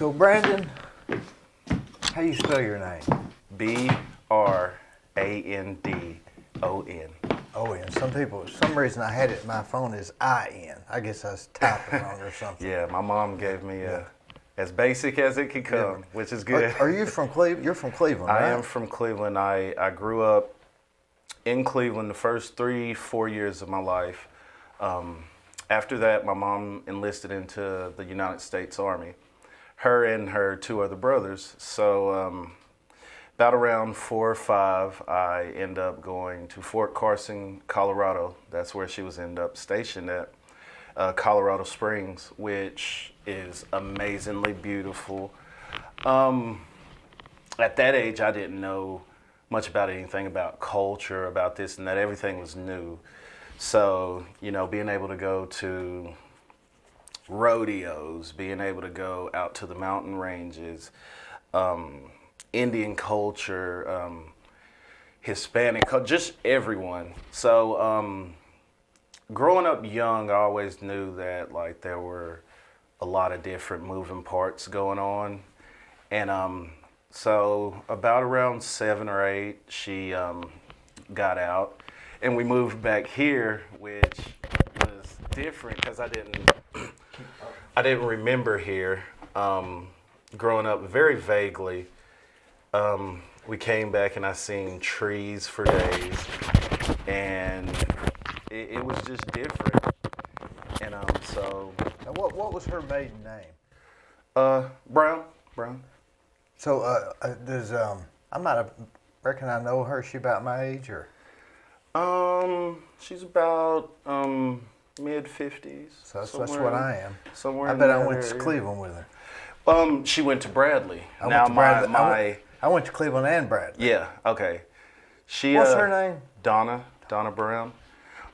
So Brandon, how you spell your name? Brandon. O-N. Some reason I had it in my phone is I-N. I guess I was typing wrong or something. Yeah, my mom gave me as basic as it could come, which is good. Are you from Cleveland? You're from Cleveland, right? I am from Cleveland. I grew up in Cleveland the first 3-4 years of my life. After that, my mom enlisted into the United States Army, her and her 2 other brothers. So about around 4 or 5, I end up going to Fort Carson, Colorado. That's where she was end up stationed at, Colorado Springs, which is amazingly beautiful. At that age, I didn't know much about anything about culture, about this and that. Everything was new. So, being able to go to rodeos, being able to go out to the mountain ranges, Indian culture, Hispanic, just everyone. So growing up young, I always knew that there were a lot of different moving parts going on. And so about around 7 or 8, she got out. And we moved back here, which was different because I didn't remember here. Growing up very vaguely, we came back and I seen trees for days, and it was just different. And so. Now what was her maiden name? Brown. So I might have reckon I know her. She about my age or? She's about mid-50s. So that's what I am. Somewhere. I bet I went to Cleveland with her. She went to Bradley. I went to Cleveland and Bradley. Yeah. Okay. What's her name? Donna Brown.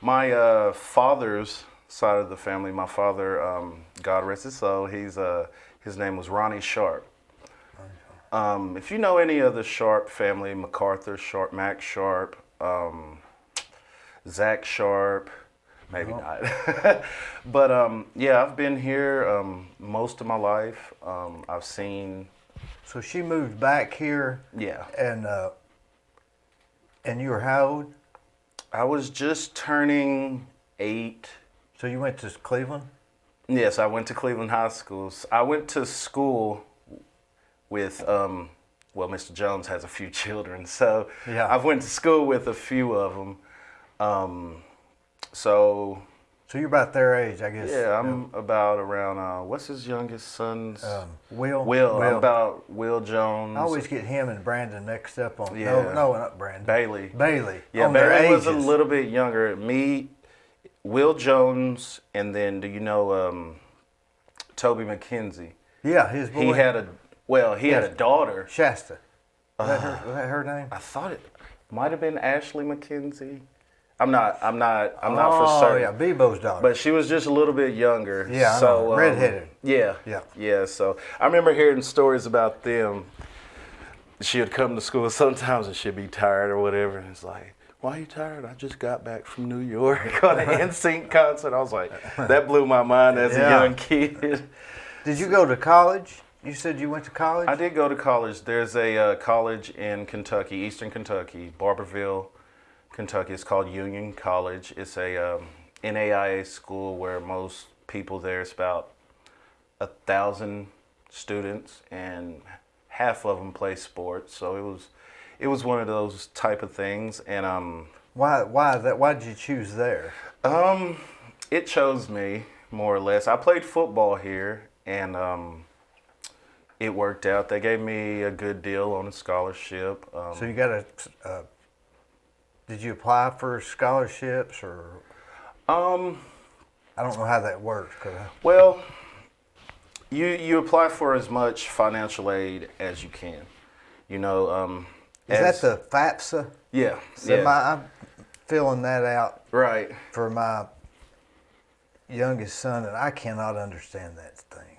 My father's side of the family. My father, God rest his soul. His name was Ronnie Sharp. If you know any of the Sharp family, MacArthur Sharp, Mac Sharp, Zach Sharp, maybe not. But I've been here most of my life. I've seen. So she moved back here. Yeah. And you were how old? I was just turning 8. So you went to Cleveland? Yes, I went to Cleveland High School. I went to school with Mr. Jones has a few children, so yeah. I've went to school with a few of them. So you're about their age, I guess. Yeah, I'm about around, what's his youngest son's? Will. I'm about Will Jones. I always get him and Brandon mixed up on. Yeah. No, not Brandon. Bailey. Yeah, Bailey was a little bit younger. Me, Will Jones, and then do you know Toby McKenzie? Yeah, his boy. He had a daughter. Shasta. Was that her name? I thought it might have been Ashley McKenzie. I'm not for certain. Oh yeah, Bebo's daughter. But she was just a little bit younger. Yeah, so redheaded. Yeah. So I remember hearing stories about them. She would come to school sometimes and she'd be tired or whatever, and it's like, "Why are you tired?" "I just got back from New York on an NSYNC concert." I was like, that blew my mind as a young kid. Did you go to college? You said you went to college? I did go to college. There's a college in Kentucky, Eastern Kentucky, Barberville, Kentucky. It's called Union College. It's a NAIA school where most people there, it's about 1,000 students, and half of them play sports. So it was one of those type of things. And why that? Why did you choose there? It chose me more or less. I played football here, and it worked out. They gave me a good deal on a scholarship. So you got did you apply for scholarships or? I don't know how that works. Well, you apply for as much financial aid as you can. Is that the FAFSA? Yeah. I'm filling that out. Right. For my youngest son, and I cannot understand that thing.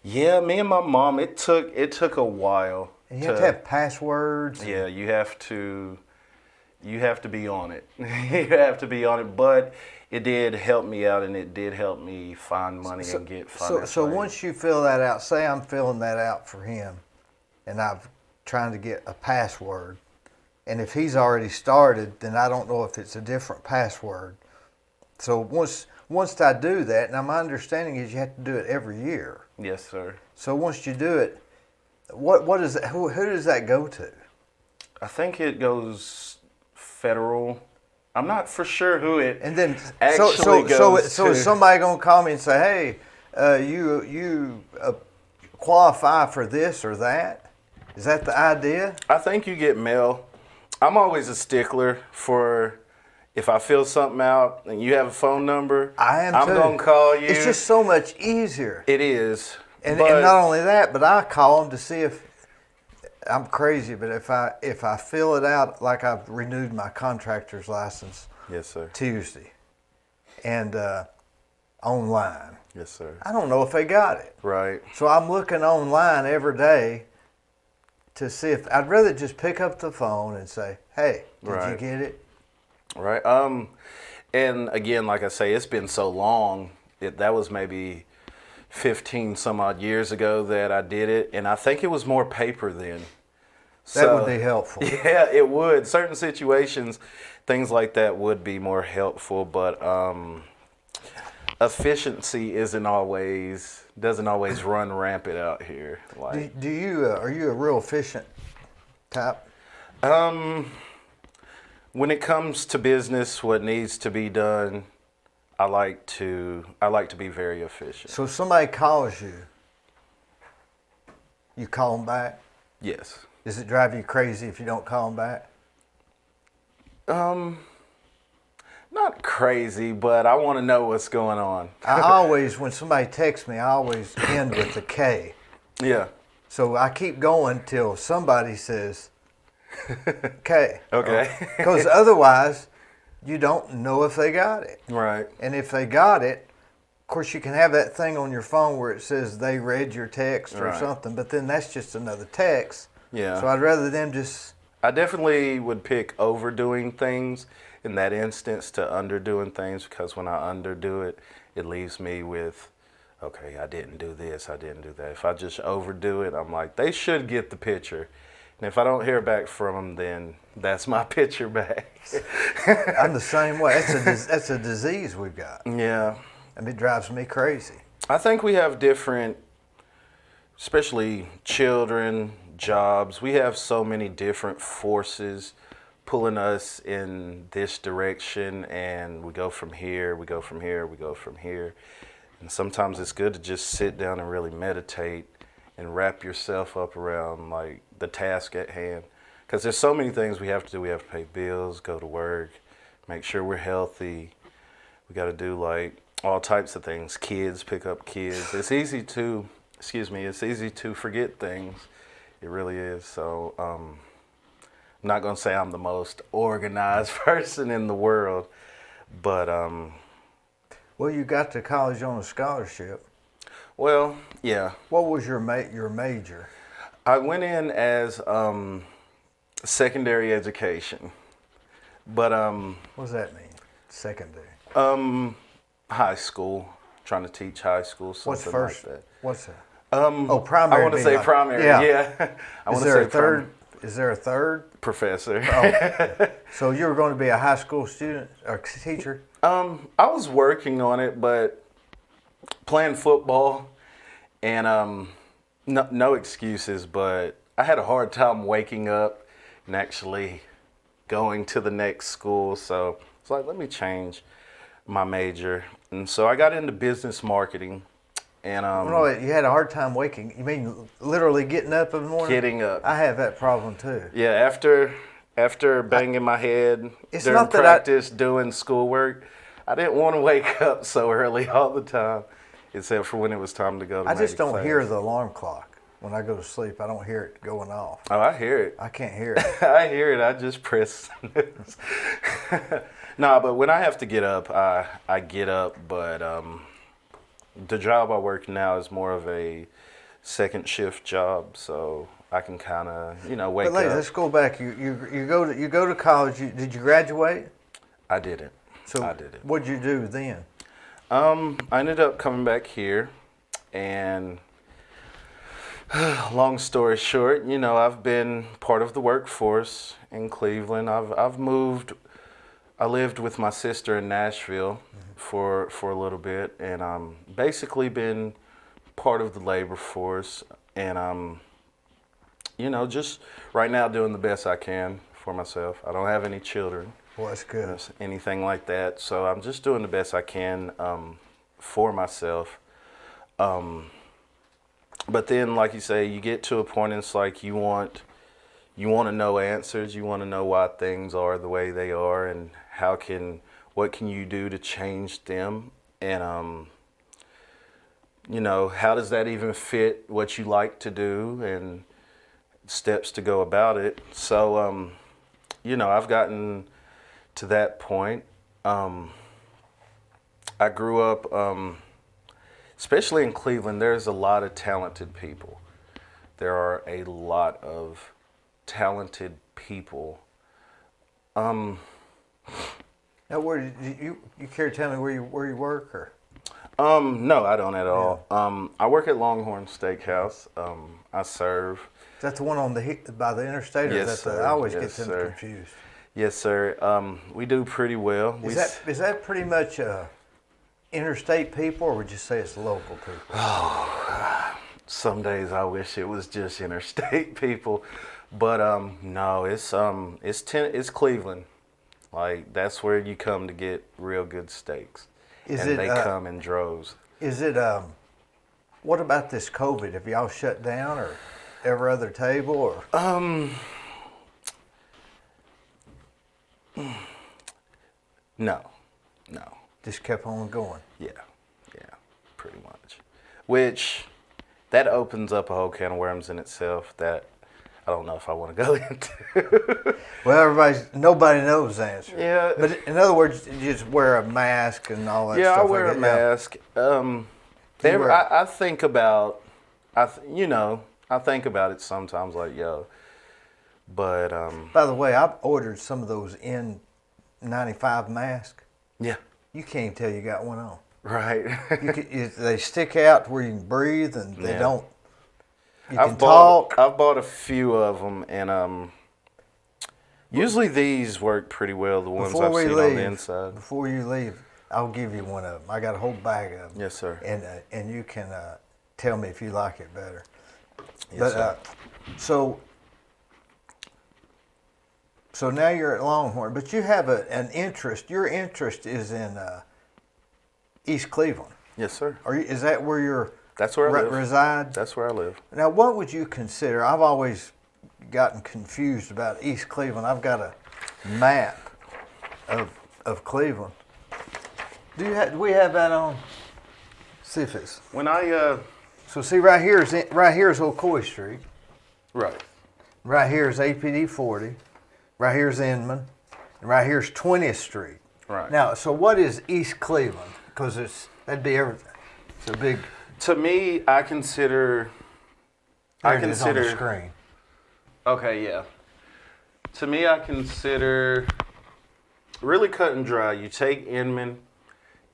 Yeah, me and my mom, it took a while. And you have to have passwords. Yeah, you have to. You have to be on it. You have to be on it. But it did help me out, and it did help me find money and get financial So aid. once you fill that out, say I'm filling that out for him, and I'm trying to get a password, and if he's already started, then I don't know if it's a different password. So once I do that, now my understanding is you have to do it every year. Yes, sir. So once you do it, what is that? Who does that go to? I think it goes federal. I'm not for sure who it And then actually goes so to. is somebody gonna call me and say, hey, you qualify for this or that? Is that the idea? I think you get mail. I'm always a stickler for if I fill something out and you have a phone number, I'm going to call you. It's just so much easier. It is. And but not only that, but I call them to see if I'm crazy. But if I fill it out, like I've renewed my contractor's license yes, sir. Tuesday, and online, Yes, sir. I don't know if they got it. Right. So I'm looking online every day to see if I'd rather just pick up the phone and say, "Hey, did you Right. get it?" Right. And again, like I say, it's been so long. That was maybe 15 some odd years ago that I did it, and I think it was more paper then. That would be helpful. Yeah, it would. Certain situations, things like that would be more helpful, but efficiency doesn't always run rampant out here. Like, Do you are you a real efficient type? when it comes to business, what needs to be done, I like to be very efficient. So if somebody calls you, you call them back? Yes. Does it drive you crazy if you don't call them back? Not crazy, but I want to know what's going on. I always, when somebody texts me, I always end with a K. Yeah. So I keep going till somebody says K. Okay. Because otherwise, you don't know if they got it. Right. And if they got it, of course, you can have that thing on your phone where it says they read your text or Right. something, but then that's just another text. Yeah. So I'd rather them just. I definitely would pick overdoing things in that instance to underdoing things, because when I underdo it, it leaves me with, okay, I didn't do this, I didn't do that. If I just overdo it, I'm like, they should get the picture. And if I don't hear back from them, then that's my picture back. I'm the same way. That's a disease we've got. Yeah. And it drives me crazy. I think we have different, especially children, jobs. We have so many different forces pulling us in this direction, and we go from here, we go from here, we go from here. And sometimes it's good to just sit down and really meditate and wrap yourself up around like the task at hand. Because there's so many things we have to do. We have to pay bills, go to work, make sure we're healthy. We got to do like all types of things. Kids, pick up kids. It's easy to forget things. It really is. So I'm not going to say I'm the most organized person in the world, but Well, you got to college on a scholarship. well, yeah. What was your major? I went in as secondary education, but What does that mean? Secondary. high school, trying to teach high school, something What's first? like that. What's that? I Primary. want to would be say like- primary. Yeah. Yeah. I Is want to there say a third? Is there a third? professor. So you were going to be a high school student or teacher? I was working on it, but playing football and no excuses, but I had a hard time waking up and actually going to the next school. So it's like, let me change my major. And so I got into business marketing and No, you had a hard time waking. You mean literally getting up in the morning? getting up. I have that problem too. Yeah, after banging my head It's during not that practice, doing schoolwork, I didn't want to wake up so early all the time, except for when it was time to go to I just maybe don't class. hear the alarm clock when I go to sleep. I don't hear it going off. Oh, I hear it. I can't hear it. I hear it. I just press snooze. No, but when I have to get up, I get up. But the job I work now is more of a second shift job, so I can kind of, wake But ladies, up. let's go back. You go to college. Did you graduate? I didn't. So I didn't. what'd you do then? I ended up coming back here, and long story short, I've been part of the workforce in Cleveland. I've moved. I lived with my sister in Nashville for a little bit, and basically been part of the labor force, and just right now doing the best I can for myself. I don't have any children. Well, that's good. Anything like that. So I'm just doing the best I can for myself. But then, like you say, you get to a point and it's like you want to know answers. You want to know why things are the way they are, and what can you do to change them, and how does that even fit what you like to do, and steps to go about it. So I've gotten to that point. I grew up, especially in Cleveland, there's a lot of talented people. There are a lot of talented people. Now, where did you care to tell me where you work, or? No, I don't at all. I work at Longhorn Steakhouse. I serve. Is that the one by the interstate? Or Yes, is that sir. I always Yes, get them sir. confused. Yes, sir. We do pretty well. Is that pretty much interstate people, or would you say it's local people? Some days I wish it was just interstate people, but no, it's Cleveland. Like, that's where you come to get real good steaks, they come in droves. Is it what about this COVID? Have y'all shut down, or every other table, or? No. Just kept on going. Yeah, pretty much. Which, that opens up a whole can of worms in itself that I don't know if I want to go into. Well, nobody knows the answer. Yeah. But in other words, you just wear a mask and all that Yeah, stuff. I wear like a that. mask. I think about, I think about it sometimes, like, but By the way, I've ordered some of those N95 masks. yeah, You can't even tell you got one on. right. They stick out to where you can breathe, and they Yeah. don't. You can talk. I've bought a few of them, and usually these work pretty well. The ones I've seen on the inside. Before you leave, I'll give you one of them. I got a whole bag of them. Yes, sir. And you can tell me if you like it better. Yes, But so now you're at Longhorn, but you have an interest. Your interest is in East Cleveland. Yes, sir. Is that where you're? That's where I live. Reside? That's where I live. Now, what would you consider? I've always gotten confused about East Cleveland. I've got a map of Cleveland. Do we have that on? See if it's. When I So see, right here is Ocoee Street. right. Right here is APD 40. Right here is Inman. And right here is 20th Street. Right. Now, so what is East Cleveland? Because that'd be everything. It's a big. To me, I consider. There it is on the screen. Okay, yeah. To me, I consider really cut and dry. You take Inman, you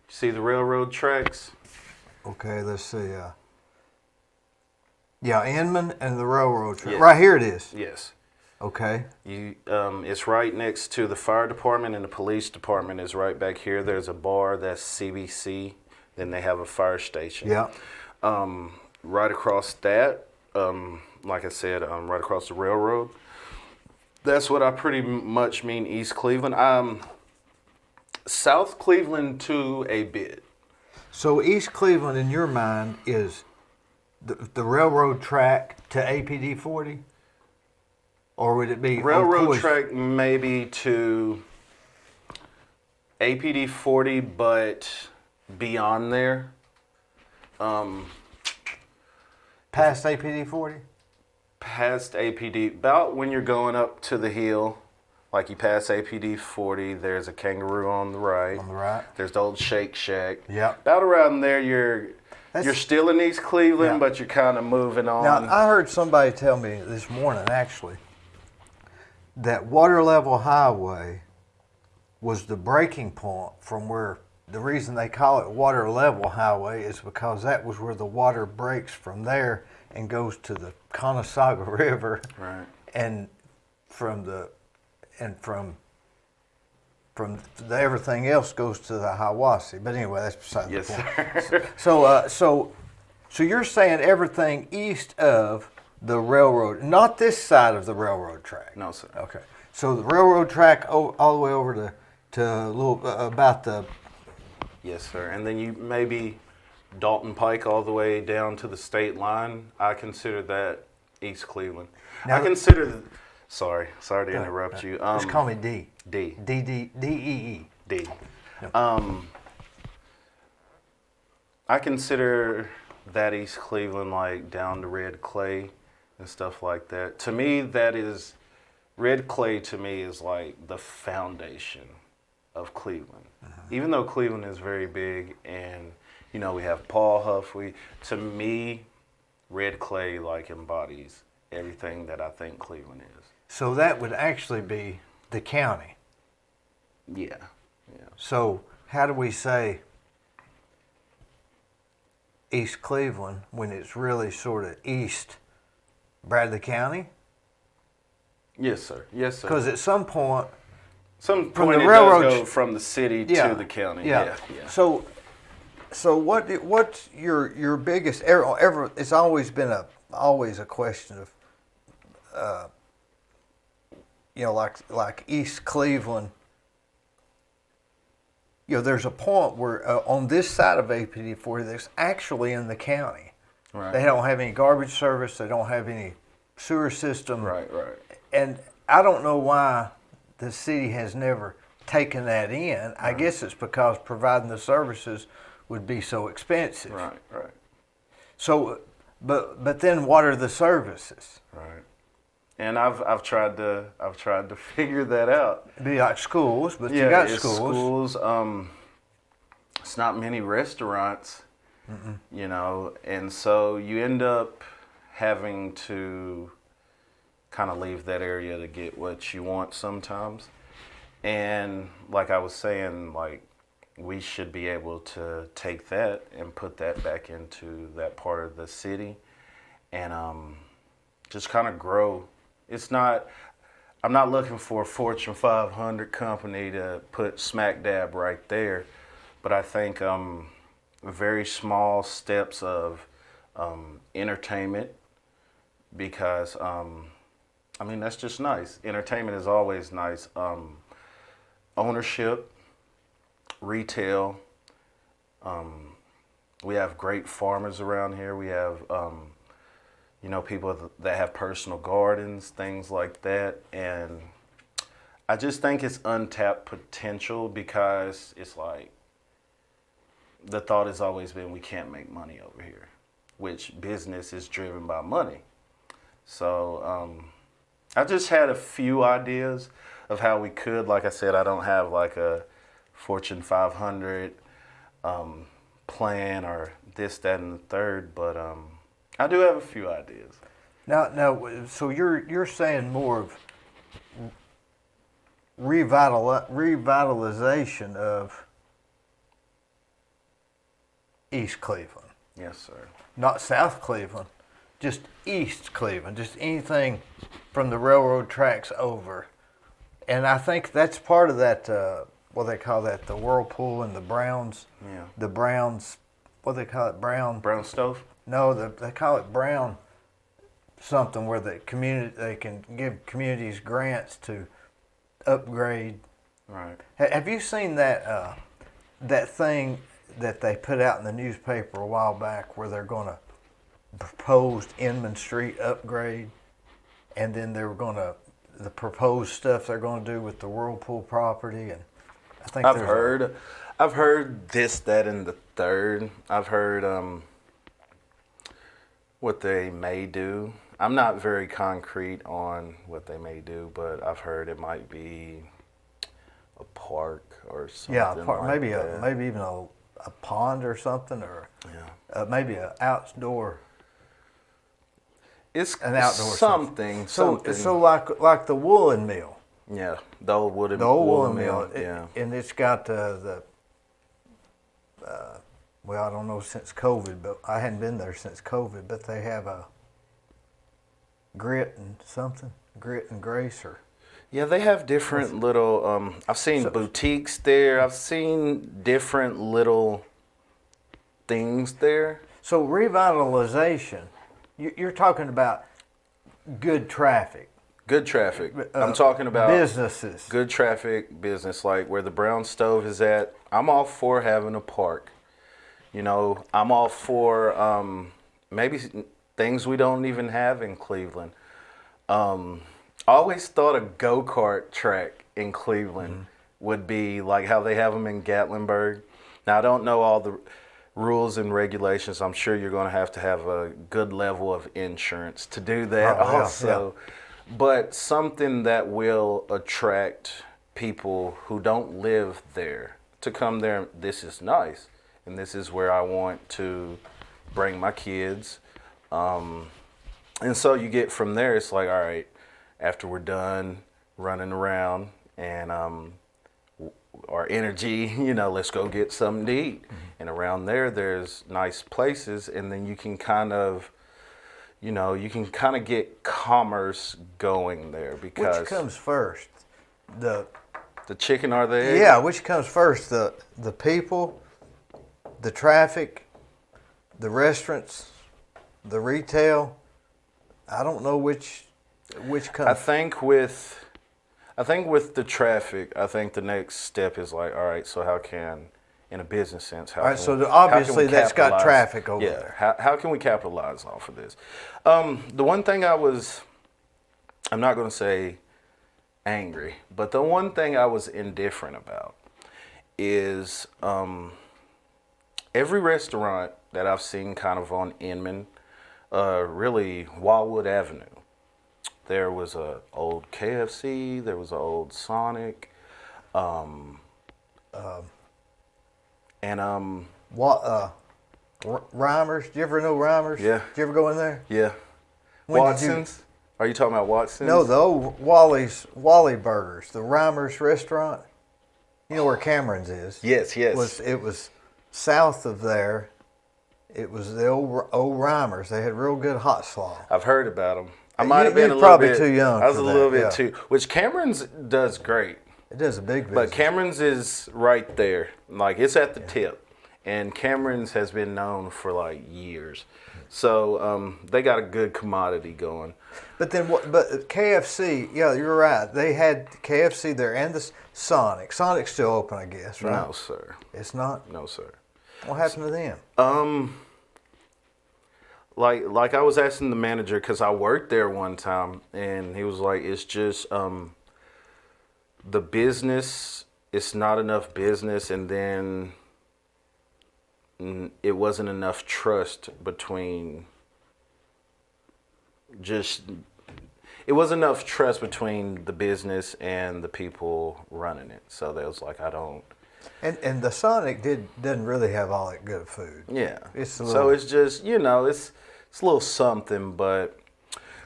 see the railroad tracks. Okay, let's see. Yeah, Inman and the railroad track. Yeah. Right here it is. Yes. Okay. It's right next to the fire department, and the police department is right back here. There's a bar that's CBC. Then they have a fire station. Yeah. Right across that, like I said, right across the railroad. That's what I pretty much mean East Cleveland. South Cleveland to a bit. So East Cleveland, in your mind, is the railroad track to APD 40? Or would it be Railroad Ocoee? track maybe to APD 40, but beyond there. Past APD 40? Past APD, about when you're going up to the hill, like you pass APD 40, there's a Kangaroo on the right. On the right. There's the old Shake Shack. Yep. About around there, you're still in East Cleveland, Yeah. but you're kind of moving on. Now, I heard somebody tell me this morning, actually, that Water Level Highway was the breaking point from where the reason they call it Water Level Highway is because that was where the water breaks from there and goes to the Conasauga River, Right. and from the everything else goes to the Hiwassee. But anyway, that's beside Yes, the point. sir. So you're saying everything east of the railroad, not this side of the railroad track? No, sir. Okay. So the railroad track all the way over to a little about the. Yes, sir. And then you maybe Dalton Pike all the way down to the state line. I consider that East Cleveland. Now, I consider. Sorry to interrupt you. Just call me D. D. D-E-E. D. I consider that East Cleveland like down to red clay and stuff like that. To me, that is red clay. To me, is like the foundation of Cleveland. Even though Cleveland is very big, and you know we have Paul Huff. To me, red clay like embodies everything that I think Cleveland is. So that would actually be the county. Yeah. So how do we say East Cleveland when it's really sort of East Bradley County? Yes, sir. Yes, sir. Because at some point, Some from point the it railroad does go from the city yeah, to the county. yeah. Yeah. So what's your biggest ever? It's always been always a question of like East Cleveland. There's a point where on this side of APD40, that's actually in the county. Right. They don't have any garbage service. They don't have any sewer system. Right. And I don't know why the city has never taken that in. I guess it's because providing the services would be so expensive. Right. So, but then what are the services? Right. And I've tried to figure that out. It'd be like schools, but Yeah, you got it's schools. It's not many restaurants, you know, and so you end up having to kind of leave that area to get what you want sometimes. And like I was saying, like we should be able to take that and put that back into that part of the city and just kind of grow. I'm not looking for a Fortune 500 company to put smack dab right there, but I think very small steps of entertainment, because that's just nice. Entertainment is always nice. Ownership, retail. We have great farmers around here. We have people that have personal gardens, things like that. And I just think it's untapped potential, because it's like the thought has always been we can't make money over here, which business is driven by money. So I just had a few ideas of how we could. Like I said, I don't have like a Fortune 500 plan or this, that, and the third, but I do have a few ideas. Now, so you're saying more of revitalization of East Cleveland. Yes, sir. Not South Cleveland, just East Cleveland, just anything from the railroad tracks over. And I think that's part of that, what they call that, the Whirlpool and the Browns. Yeah. The Browns, what they call it, Brown? Brown stove? No, they call it Brown something, where they can give communities grants to upgrade. Right. Have you seen that that thing that they put out in the newspaper a while back, where they're going to propose Inman Street upgrade, and then they were going to the proposed stuff they're going to do with the Whirlpool property? And I think I've heard this, that, and the third. I've heard what they may do. I'm not very concrete on what they may do, but I've heard it might be a park or something. Yeah, a park, like maybe that. maybe even a a pond or something, or maybe an outdoor. It's An outdoor something. So like the woolen mill. Yeah, the old wooden Woolen mill. Yeah, And it's got well, I don't know since COVID, but I hadn't been there since COVID. But they have a grit and grace, or yeah. They have different little. I've seen boutiques there. I've seen different little things there. so revitalization. You're talking about good traffic. Good traffic. I'm talking about businesses. good traffic, business, like where the brown stove is at. I'm all for having a park. You know, I'm all for maybe things we don't even have in Cleveland. I always thought a go-kart track in Cleveland would be like how they have them in Gatlinburg. Now, I don't know all the rules and regulations. I'm sure you're going to have a good level of insurance to do that also. But something that will attract people who don't live there to come there. This is nice, and this is where I want to bring my kids. And so you get from there, it's like, all right, after we're done running around and our energy, you know, let's go get something to eat. And around there's nice places, and then you can kind of, you know, get commerce going there because Which comes first? The chicken or the egg? Yeah, which comes first? The people, the traffic, the restaurants, the retail. I don't know which comes. I think with the traffic, I think the next step is like, all right, so how can, in a business sense, how All right, can so we- obviously how can we that's got capitalize- traffic over there. How can we capitalize off of this? The one thing I'm not going to say angry, but the one thing I was indifferent about is every restaurant that I've seen kind of on Inman, really Wildwood Avenue. There was a old KFC, there was an old Sonic, What? Reimers? Do you ever know Reimers? Yeah. Did you ever go in there? yeah. When did you- Watson's? Are you talking about Watson's? No, the old Wally Burgers, the Reimers restaurant. You know where Cameron's is? Yes. It was south of there. It was the old Reimers. They had real good hot slaw. I've heard about them. I You- might have been you're a little probably bit too young I was for a that, little bit yeah. too. Which Cameron's does great, It does a big business. but Cameron's is right there. Like it's at the tip, and Cameron's has been known for like years. So they got a good commodity going. But then, but KFC, yeah, you're right. They had KFC there and the Sonic. Sonic's still open, I guess, right? No, sir. It's not? No, sir. What happened to them? Like I was asking the manager because I worked there one time, and he was like, "It's just the business. It's not enough business, and then it wasn't enough trust between. It wasn't enough trust between the business and the people running it. So they was like, I don't." And the Sonic doesn't really have all that good food. Yeah. It's a So little- it's just, you know, it's a little something, but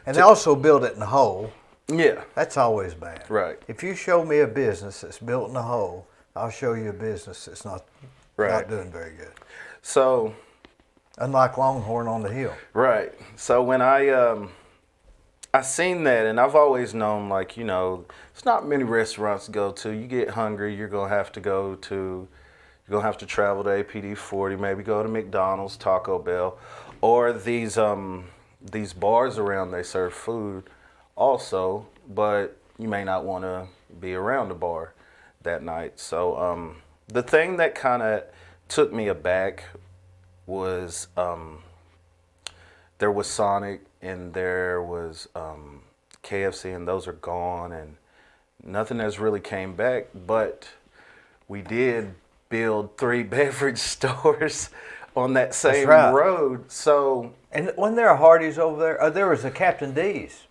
And they also build it in a hole. yeah. That's always bad. Right. If you show me a business that's built in a hole, I'll show you a business that's not Right. doing very good. So, Unlike Longhorn on the Hill. right. So when I seen that, and I've always known, like, you know, it's not many restaurants to go to. You get hungry, you're going to have to travel to APD 40, maybe go to McDonald's, Taco Bell, or these bars around, they serve food also, but you may not want to be around the bar that night. So the thing that kind of took me aback was there was Sonic and there was KFC, and those are gone, and nothing has really came back. But we did build 3 beverage stores on that same right. road. So And wasn't there a Hardee's over there? There was a Captain D's.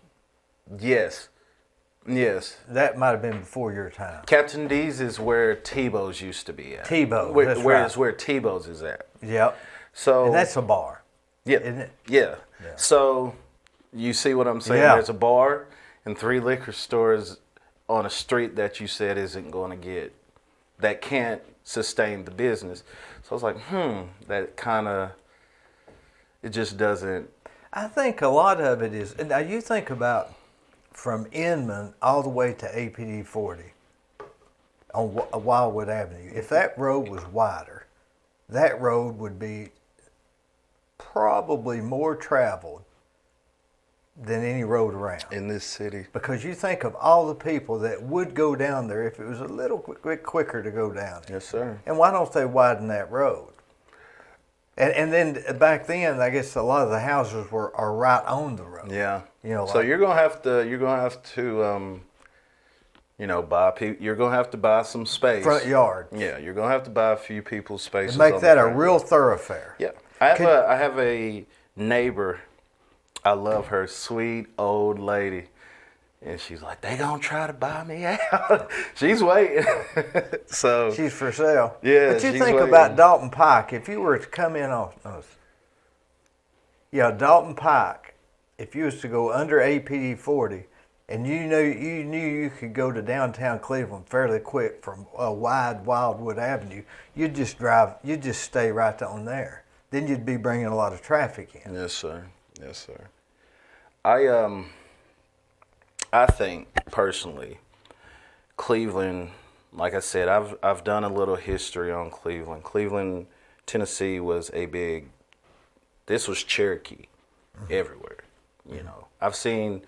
yes, Yes. That might have been before your time. Captain D's is where Tebow's used to be at. Tebow's, Where, that's where right. is where Tebow's is at. Yep. So And that's a bar, yeah, isn't it? yeah. Yeah. So you see what I'm saying? Yeah. There's a bar and 3 liquor stores on a street that you said isn't going to get, that can't sustain the business. So I was like, that kind of, it just doesn't. I think a lot of it is, now you think about from Inman all the way to APD 40 on Wildwood Avenue. If that road was wider, that road would be probably more traveled than any road around. In this city. Because you think of all the people that would go down there if it was a little bit quicker to go down there. Yes, sir. And why don't they widen that road? And then back then, I guess a lot of the houses are right on the road. Yeah. You know, so like, you're gonna have to you're gonna have to buy some space. front yard. Yeah, you're gonna have to buy a few people's spaces. And make on that the a front real yard. thoroughfare. Yeah, I have a neighbor. I love her, sweet old lady, and she's like, they gonna try to buy me out. She's waiting. So She's for sale. Yeah, But you she's think waiting. about Dalton Pike. If you were to come in off Dalton Pike, if you was to go under APD 40, and you knew you could go to downtown Cleveland fairly quick from a wide Wildwood Avenue, you'd just stay right on there. Then you'd be bringing a lot of traffic in. yes, sir. Yes, sir. I think personally, Cleveland. Like I said, I've done a little history on Cleveland. Cleveland, Tennessee was a big. This was Cherokee, everywhere. You know, I've seen.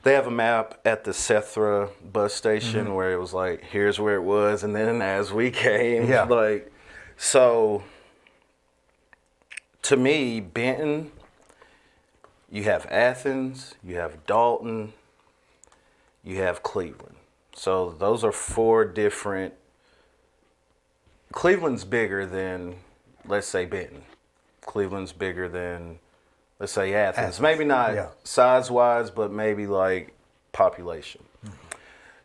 They have a map at the Sethra bus station where it was like, here's where it was, and then as we came, Yeah. like, so. To me, Benton. You have Athens, you have Dalton, you have Cleveland. So those are 4 different. Cleveland's bigger than, let's say, Benton. Cleveland's bigger than, let's say, Athens. Maybe not size-wise, but maybe like population.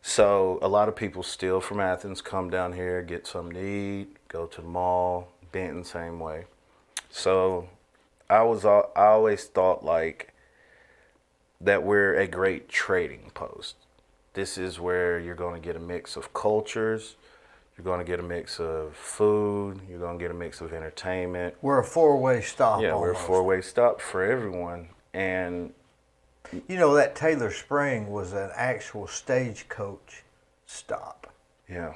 So a lot of people still from Athens come down here, get something to eat, go to the mall. Benton, same way. So I always thought like that we're a great trading post. This is where you're going to get a mix of cultures, you're going to get a mix of food, you're going to get a mix of entertainment. We're a 4-way stop. Yeah, we're a almost. 4-way stop for everyone. And You know, that Taylor Spring was an actual stagecoach stop. yeah.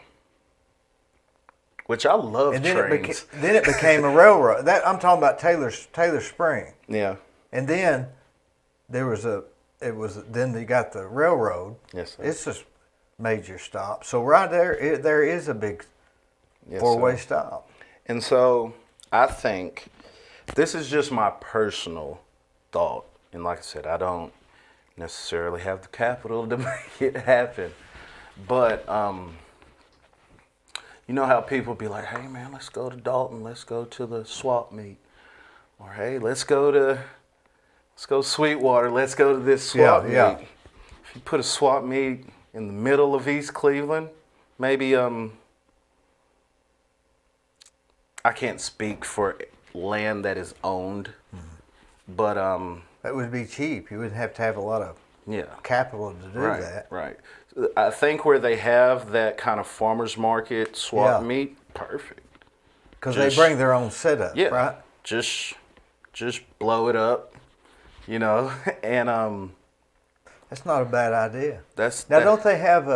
Which I love And then trains. then it became a railroad. That I'm talking about Taylor Spring. Yeah. And then then they got the railroad. Yes, sir. It's a major stop. So right there, there is a big Yes, 4-way sir. stop. And so I think this is just my personal thought. And like I said, I don't necessarily have the capital to make it happen. But you know how people be like, hey man, let's go to Dalton, let's go to the swap meet. Or hey, let's go Sweetwater, let's go to this swap meet. Yeah. If you put a swap meet in the middle of East Cleveland, maybe I can't speak for land that is owned, but That would be cheap. You wouldn't have to have a lot of yeah. capital to do Right, that. right. I think where they have that kind of farmer's market swap Yeah. meet, perfect. Because they Just- bring their own setup, Yeah, right? just blow it up, you know, and That's not a bad idea. that's Now, that- don't they have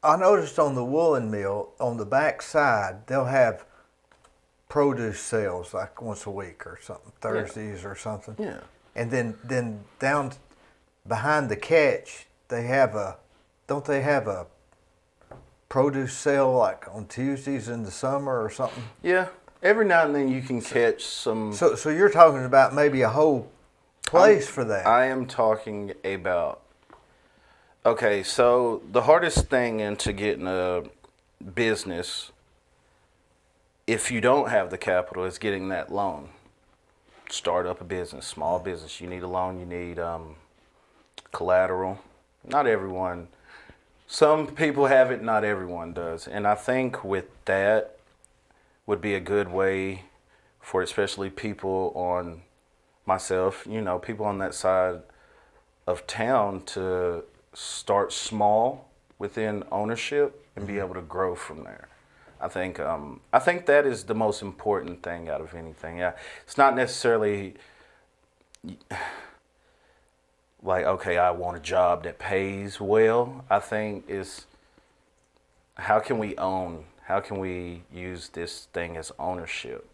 I noticed on the woolen mill, on the back side, they'll have produce sales like once a week or something, Thursdays or something. Yeah. And then down behind the catch, don't they have a produce sale like on Tuesdays in the summer or something? Yeah, every now and then you can catch some. So you're talking about maybe a whole place for that. I am talking about. Okay, so the hardest thing into getting a business, if you don't have the capital, is getting that loan. Start up a business, small business. You need a loan. You need collateral. Not everyone. Some people have it, not everyone does. And I think with that would be a good way for especially people on myself, you know, people on that side of town to start small within ownership and be able to grow from there. I think that is the most important thing out of anything. Yeah, it's not necessarily like, okay, I want a job that pays well. I think is how can we own? How can we use this thing as ownership?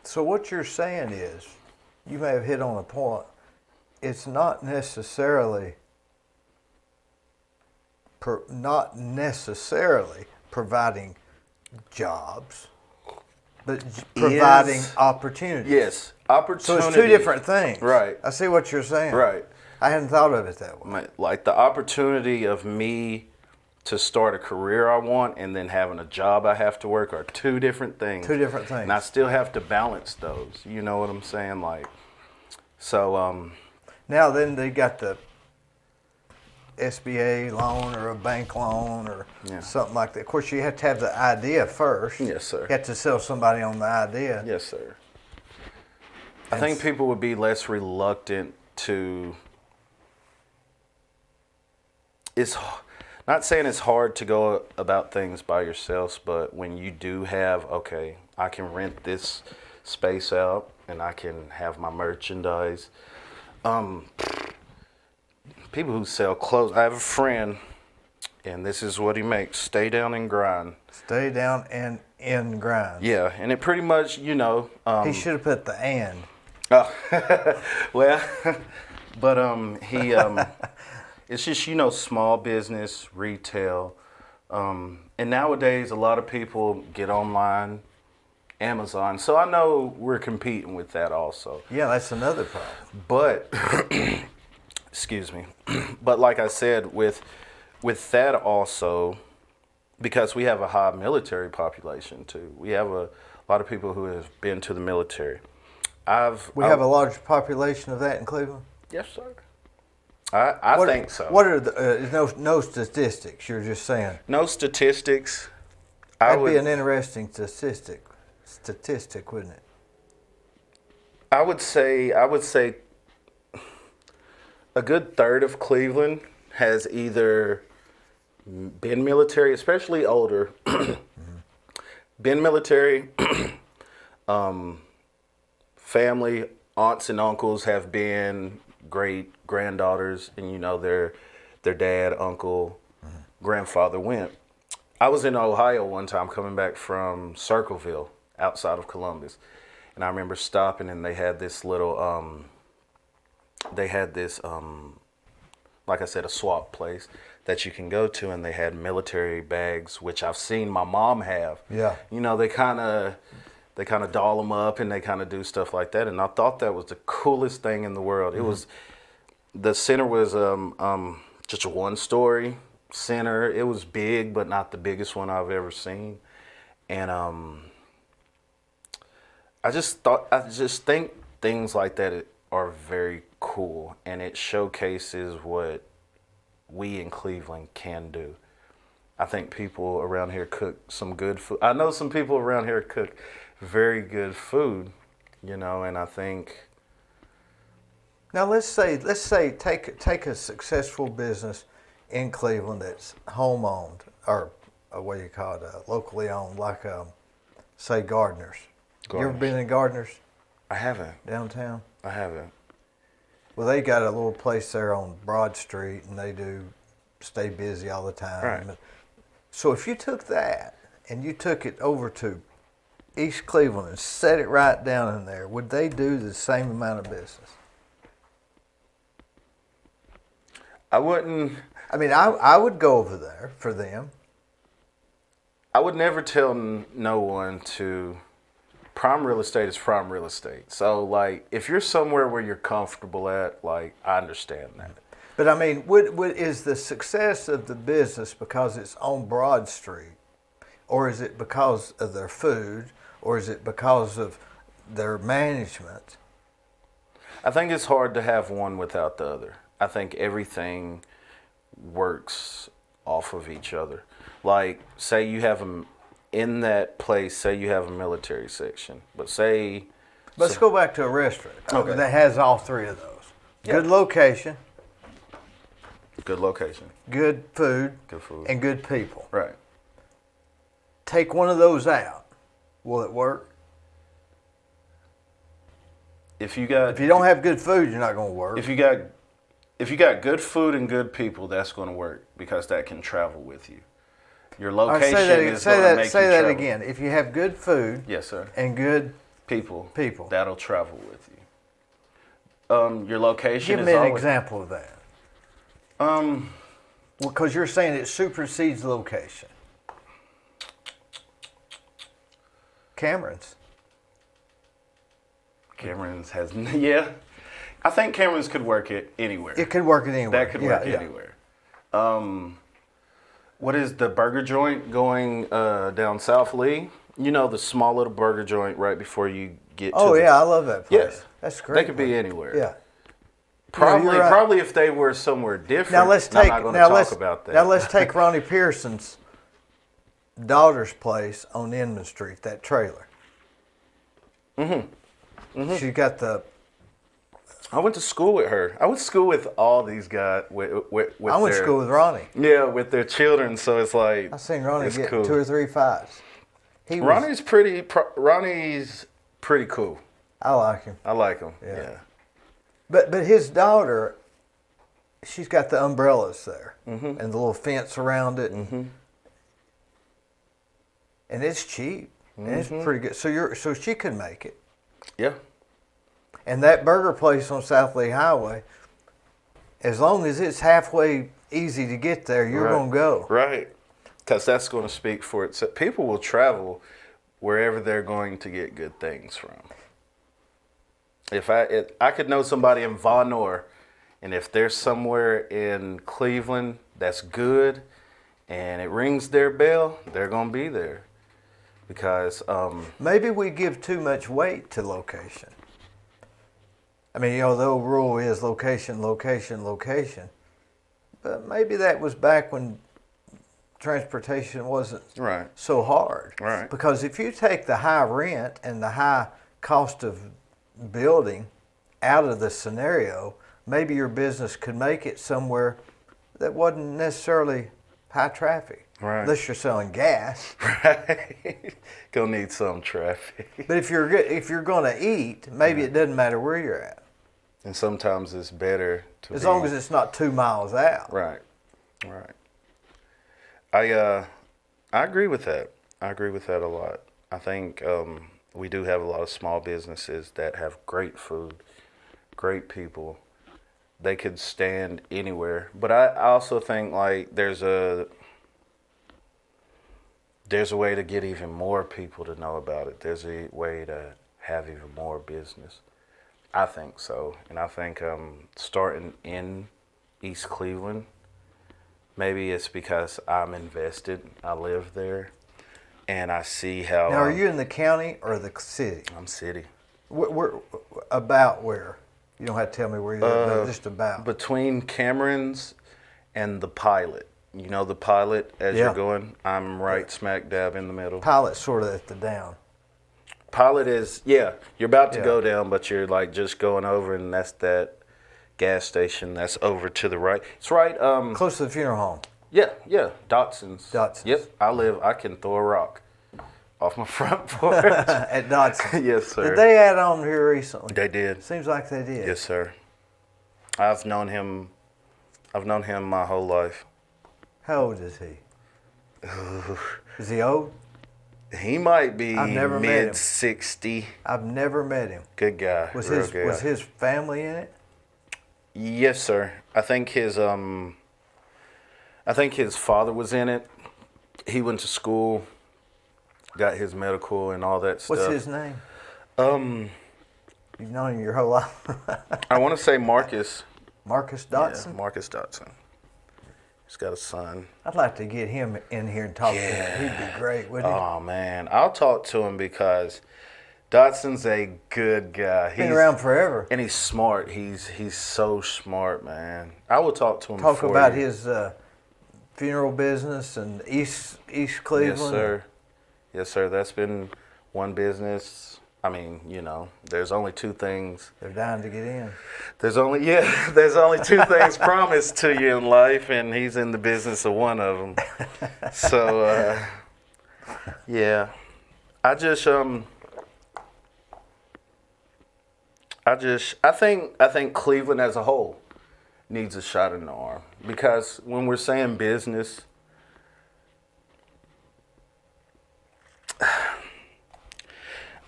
So what you're saying is, you may have hit on a point. It's not necessarily providing jobs, but providing opportunities. Yes, opportunity. So it's two different things. Right. I see what you're saying. Right. I hadn't thought of it that way. Like the opportunity of me to start a career I want and then having a job I have to work are two different things. Two different things. And I still have to balance those. You know what I'm saying? Like, so. Now then they got the SBA loan or a bank loan or something like that. Of course, you have to have the idea first. Yes, sir. You have to sell somebody on the idea. Yes, sir. I think people would be less reluctant to. It's not saying it's hard to go about things by yourselves, but when you do have, okay, I can rent this space out and I can have my merchandise. People who sell clothes. I have a friend, and this is what he makes: stay down and grind. Stay down and in grind. Yeah, and it pretty much, you know. He should have put the and. Oh, well, but he it's just, you know, small business, retail, and nowadays a lot of people get online, Amazon. So I know we're competing with that also. Yeah, that's another problem. But excuse me. But like I said, with that also, because we have a high military population too. We have a lot of people who have been to the military. We have a large population of that in Cleveland? Yes, sir. I think so. What are the no statistics? You're just saying. No statistics. That'd be an interesting statistic, wouldn't it? I would say a good third of Cleveland has either been military, especially older, been military, family, aunts and uncles have been great granddaughters, and you know their dad, uncle, grandfather went. I was in Ohio one time coming back from Circleville outside of Columbus, and I remember stopping, and they had this little like I said, a swap place that you can go to, and they had military bags, which I've seen my mom have. Yeah. You know, they kind of doll them up and they kind of do stuff like that. And I thought that was the coolest thing in the world. It was, the center was just a one-story center. It was big, but not the biggest one I've ever seen. And I just think things like that are very cool, and it showcases what we in Cleveland can do. I think people around here cook some good food. I know some people around here cook very good food, you know, and I think. Now let's say take a successful business in Cleveland that's home owned, or what do you call it, locally owned, like say Gardner's. You ever been in Gardner's? I haven't. Downtown? I haven't. Well, they got a little place there on Broad Street, and they do stay busy all the time. Right. So if you took that and you took it over to East Cleveland and set it right down in there, would they do the same amount of business? I wouldn't. I mean, I would go over there for them. I would never tell no one to. Prime real estate is prime real estate. So, like, if you're somewhere where you're comfortable at, like, I understand that. But, I mean, is the success of the business because it's on Broad Street? Or is it because of their food? Or is it because of their management? I think it's hard to have one without the other. I think everything works off of each other. Like, say you have in that place, say you have a military section, but say... Let's go back to a restaurant that has all three of those. Yeah. Good location. Good location. Good food. Good food. And good people. Right. Take one of those out. Will it work? If you don't have good food, you're not going to work. If you got good food and good people, that's going to work because that can travel with you. Your location is going to make you travel. Say that again. If you have good food, yes, sir, and good people, that'll travel with you. Your location. Give me an example of that. Because you're saying it supersedes location. Cameron's has yeah. I think Cameron's could work it anywhere. It could work it anywhere. That could work anywhere. What is the burger joint going down South Lee? You know, the small little burger joint right before you get to I love that place. Yeah. That's great. They could be anywhere. Yeah. Probably, right. Probably if they were somewhere different. Now let's take. I'm not going to talk about that. Now let's take Ronnie Pearson's daughter's place on Inman Street. That trailer. She's got the. I went to school with her. I went to school with all these guys. I went to school with Ronnie. Yeah, with their children. So it's like I seen Ronnie get cool. 2 or 3 fights. Ronnie's pretty cool. I like him. I like him. Yeah. But his daughter, she's got the umbrellas there and the little fence around it, and it's cheap and it's pretty good. So she could make it. Yeah. And that burger place on South Lee Highway, as long as it's halfway easy to get there, you're going to go. Right. Because that's going to speak for it. So people will travel wherever they're going to get good things from. If I could know somebody in Von Orr, and if there's somewhere in Cleveland that's good, and it rings their bell, they're going to be there. Because maybe we give too much weight to location. I mean, the old rule is location, location, location. But maybe that was back when transportation wasn't so hard. Right. Because if you take the high rent and the high cost of building out of the scenario, maybe your business could make it somewhere that wasn't necessarily high traffic. Right. Unless you're selling gas. Right. Gonna need some traffic. But if you're gonna eat, maybe it doesn't matter where you're at. And sometimes it's better to as long as it's not 2 miles out. Right. Right. I agree with that. I agree with that a lot. I think we do have a lot of small businesses that have great food, great people. They could stand anywhere. But I also think like there's a way to get even more people to know about it. There's a way to have even more business. I think so. And I think starting in East Cleveland, maybe it's because I'm invested. I live there. And I see how... Now, are you in the county or the city? I'm city. About where? You don't have to tell me where you're just about. Between Cameron's and the Pilot. You know the Pilot as you're going? I'm right smack dab in the middle. Pilot's sort of at the down. Pilot is, you're about to go down, but you're like just going over, and that's that gas station that's over to the right. It's right. Close to the funeral home. Yeah, Dotson's. Dotson's. Yep, I can throw a rock off my front porch. At Dotson's. Yes, sir. Did they add on here recently? They did. Seems like they did. Yes, sir. I've known him my whole life. How old is he? Is he old? He might be mid-60. I've never met him. Good guy. Was his family in it? Yes, sir. I think his father was in it. He went to school, got his medical and all that stuff. What's his name? You've known him your whole life. I want to say Marcus. Marcus Dotson? Yeah, Marcus Dotson. He's got a son. I'd like to get him in here and talk to him. He'd be great, wouldn't he? Oh, man. I'll talk to him because Dotson's a good guy. Been around forever. And he's smart. He's so smart, man. I will talk to him. Talk for about you. his funeral business and East Cleveland. Yes, sir. Yes, sir. That's been one business. I mean, you know, there's only two things. They're dying to get in. There's only two things promised to you in life, and he's in the business of one of them. So, yeah, I think Cleveland as a whole needs a shot in the arm, because when we're saying business,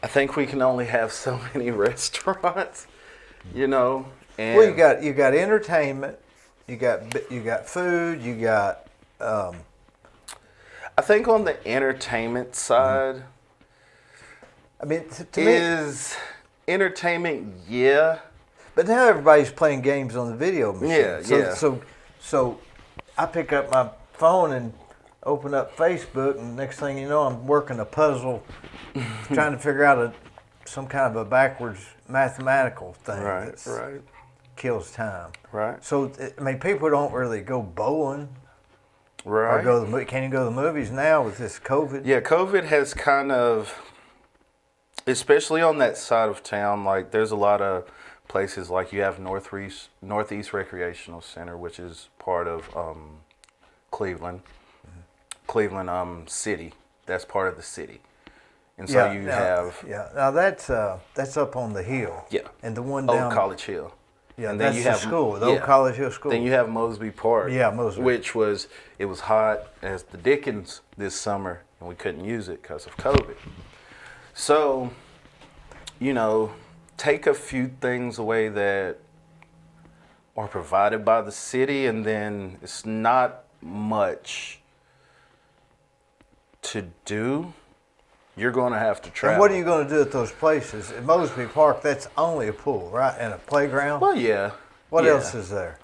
I think we can only have so many restaurants, you know. And Well, you got entertainment, you got food, you got I think on the entertainment side, I mean, to me, is entertainment, yeah. but now everybody's playing games on the video machine. Yeah, yeah. So I pick up my phone and open up Facebook, and next thing you know, I'm working a puzzle, trying to figure out some kind of a backwards mathematical thing that kills time. Right. So I mean, people don't really go bowling Right. or go to the can't even go to the movies now with this COVID. Yeah, COVID has kind of, especially on that side of town, like there's a lot of places like you have Northeast Recreational Center, which is part of Cleveland, Cleveland City. That's part of the city, and so you have Now that's up on the hill. Yeah. And the one Old down College Hill. Yeah, and that's then you the have school, the Old College Hill School. Then you have Mosby Park. Yeah, Mosby. Which was hot as the dickens this summer, and we couldn't use it because of COVID. So, you know, take a few things away that are provided by the city, and then it's not much to do. You're going to have to travel. And what are you going to do at those places? At Mosby Park, that's only a pool, right? And a playground? Well, yeah. What Yeah. else is there?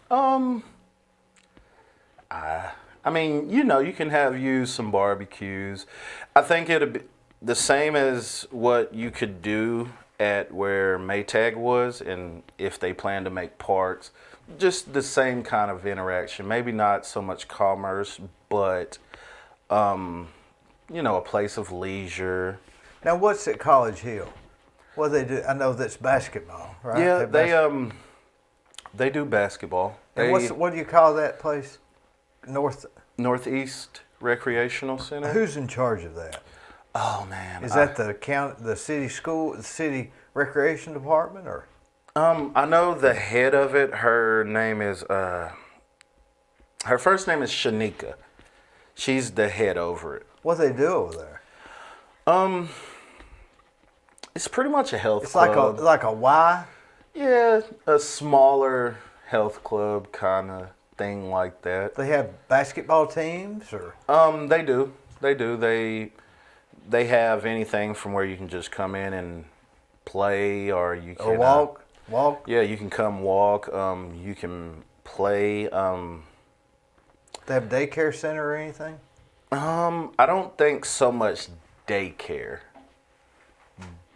I mean, you know, you can use some barbecues. I think it'd be the same as what you could do at where Maytag was, and if they plan to make parks, just the same kind of interaction. Maybe not so much commerce, but you know, a place of leisure. Now, what's at College Hill? What do they do? I know that's basketball, right? Yeah, they do basketball. And what do you call that place? Northeast Recreational Center. Who's in charge of that? Oh man, Is that the city school, the city recreation department, or? I know the head of it. Her name is her first name is Shanika. She's the head over it. What do they do over there? It's pretty much a health It's club. like a Y. Yeah, a smaller health club kind of thing like that. They have basketball teams, or? They do. They have anything from where you can just come in and play, or you can Walk. Yeah, you can come walk. You can play. They have a daycare center or anything? I don't think so much daycare,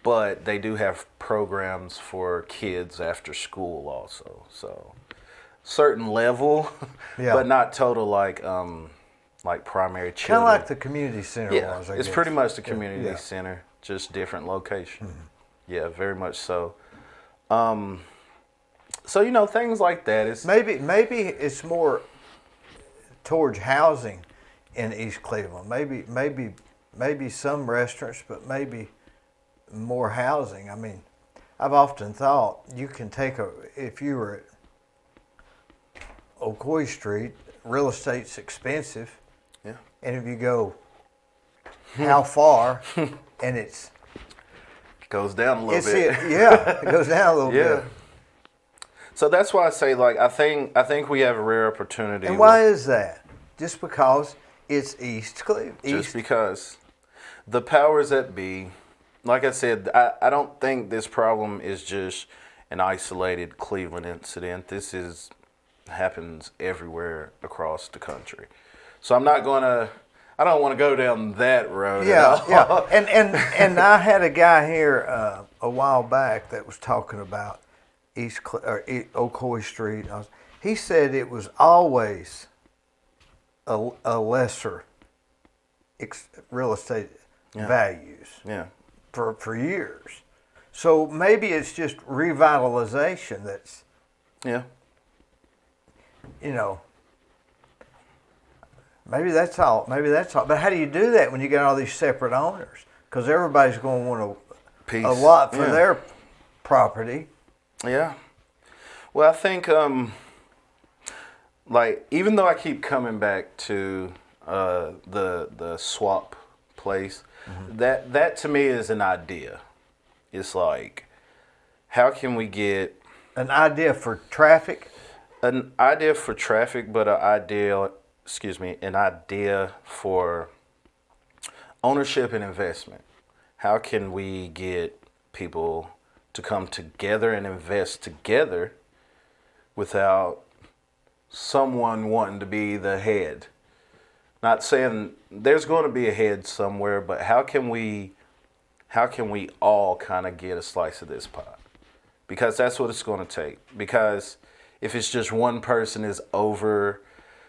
but they do have programs for kids after school also. So, certain level, Yeah. but not total like primary Kind children. of like the community center Yeah, was, I it's guess. pretty much the community Yeah. center, just different location. Mm-hmm. Yeah, very much so. So you know, things like that. It's Maybe it's more towards housing in East Cleveland. Maybe some restaurants, but maybe more housing. I mean, I've often thought you can if you were at Ocoee Street, real estate's expensive. Yeah. And if you go how far, and it goes down a little bit. It goes down a little bit. So that's why I say, like, I think we have a rare opportunity. And why is that? Just because it's East Cleveland. Just because the powers that be, like I said, I don't think this problem is just an isolated Cleveland incident. This happens everywhere across the country. So I'm not gonna I don't want to go down that road. Yeah, yeah. And I had a guy here a while back that was talking about Ocoee Street. He said it was always a lesser real estate values for years. So maybe it's just revitalization that's, you know, maybe that's all. But how do you do that when you got all these separate owners? Because everybody's going to want a lot for their property. Yeah. Well, I think, like, even though I keep coming back to the swap place, that to me is an idea. It's like, how can we get an idea for traffic? An idea for traffic, but an idea for ownership and investment. How can we get people to come together and invest together without someone wanting to be the head? Not saying there's going to be a head somewhere, but how can we all kind of get a slice of this pie? Because that's what it's going to take. Because if it's just one person is over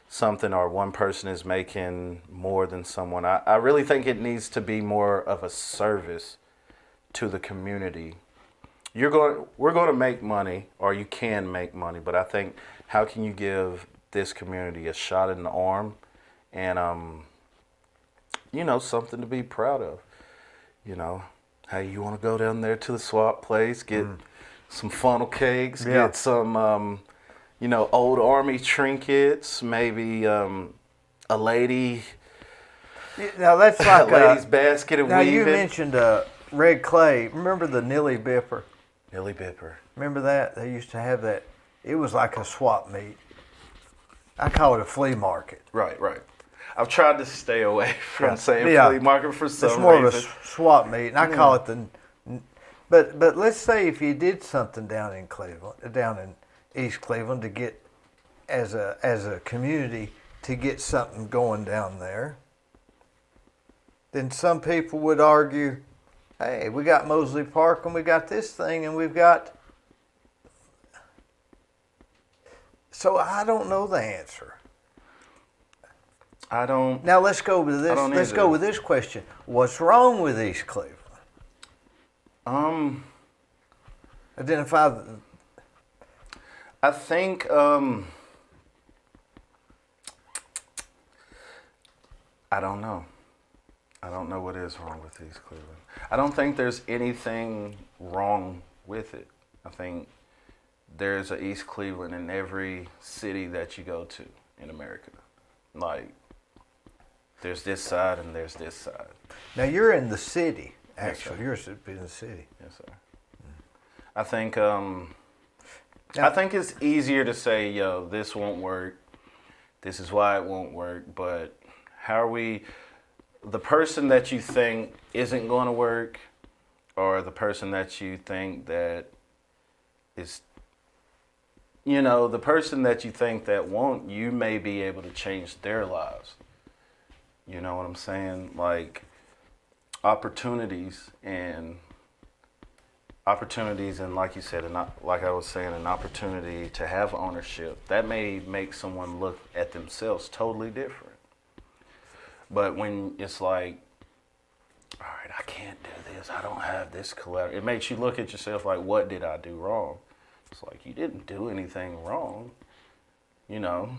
something or one person is making more than someone, I really think it needs to be more of a service to the community. We're going to make money, or you can make money, but I think, how can you give this community a shot in the arm and something to be proud of? Hey, you want to go down there to the swap place, get some funnel cakes, get some old Army trinkets, maybe a lady. Now that's like a lady's basket of now weaving. You mentioned red clay. Remember the Nilly Bipper? Nilly Bipper. Remember that? They used to have that. It was like a swap meet. I call it a flea market. Right. I've tried to stay away from saying flea market for some reason. It's more of a swap meet, and I call it the. But let's say if you did something down in East Cleveland to get as a community to get something going down there, then some people would argue, hey, we got Mosley Park and we got this thing and we've got. So I don't know the answer. I don't. Now let's go with this. Let's go with this question. What's wrong with East Cleveland? Identify. I think. I don't know. I don't know what is wrong with East Cleveland. I don't think there's anything wrong with it. I think there's a East Cleveland in every city that you go to in America. Like, there's this side and there's this side. Now you're in the city, actually. Yes, you're in the city. Yes, sir. I think I think it's easier to say, yo, this won't work. This is why it won't work. But how are we, the person that you think isn't going to work, or the person that you think that is, the person that you think that won't, you may be able to change their lives. You know what I'm saying? Like, opportunities and like you said, and like I was saying, an opportunity to have ownership, that may make someone look at themselves totally different. But when it's like, all right, I can't do this, I don't have this collateral, it makes you look at yourself like, what did I do wrong? It's like, you didn't do anything wrong. You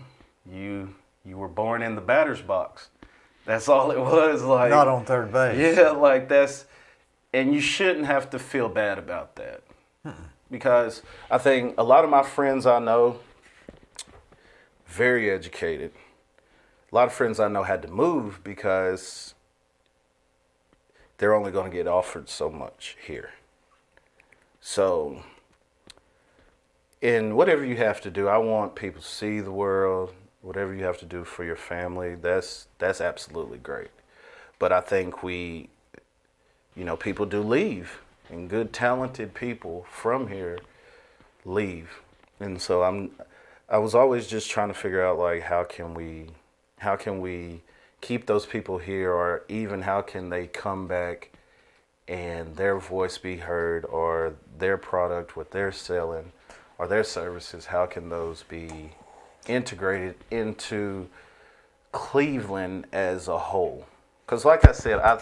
were born in the batter's box. That's all it was. Like, not on third base. Yeah, like that's, and you shouldn't have to feel bad about that. Because I think a lot of my friends I know, very educated. A lot of friends I know had to move because they're only going to get offered so much here. So, in whatever you have to do, I want people to see the world. Whatever you have to do for your family, that's absolutely great. But I think people do leave, and good, talented people from here leave. And so I was always just trying to figure out, like, how can we keep those people here, or even how can they come back and their voice be heard, or their product, what they're selling, or their services, how can those be integrated into Cleveland as a whole? Because like I said, I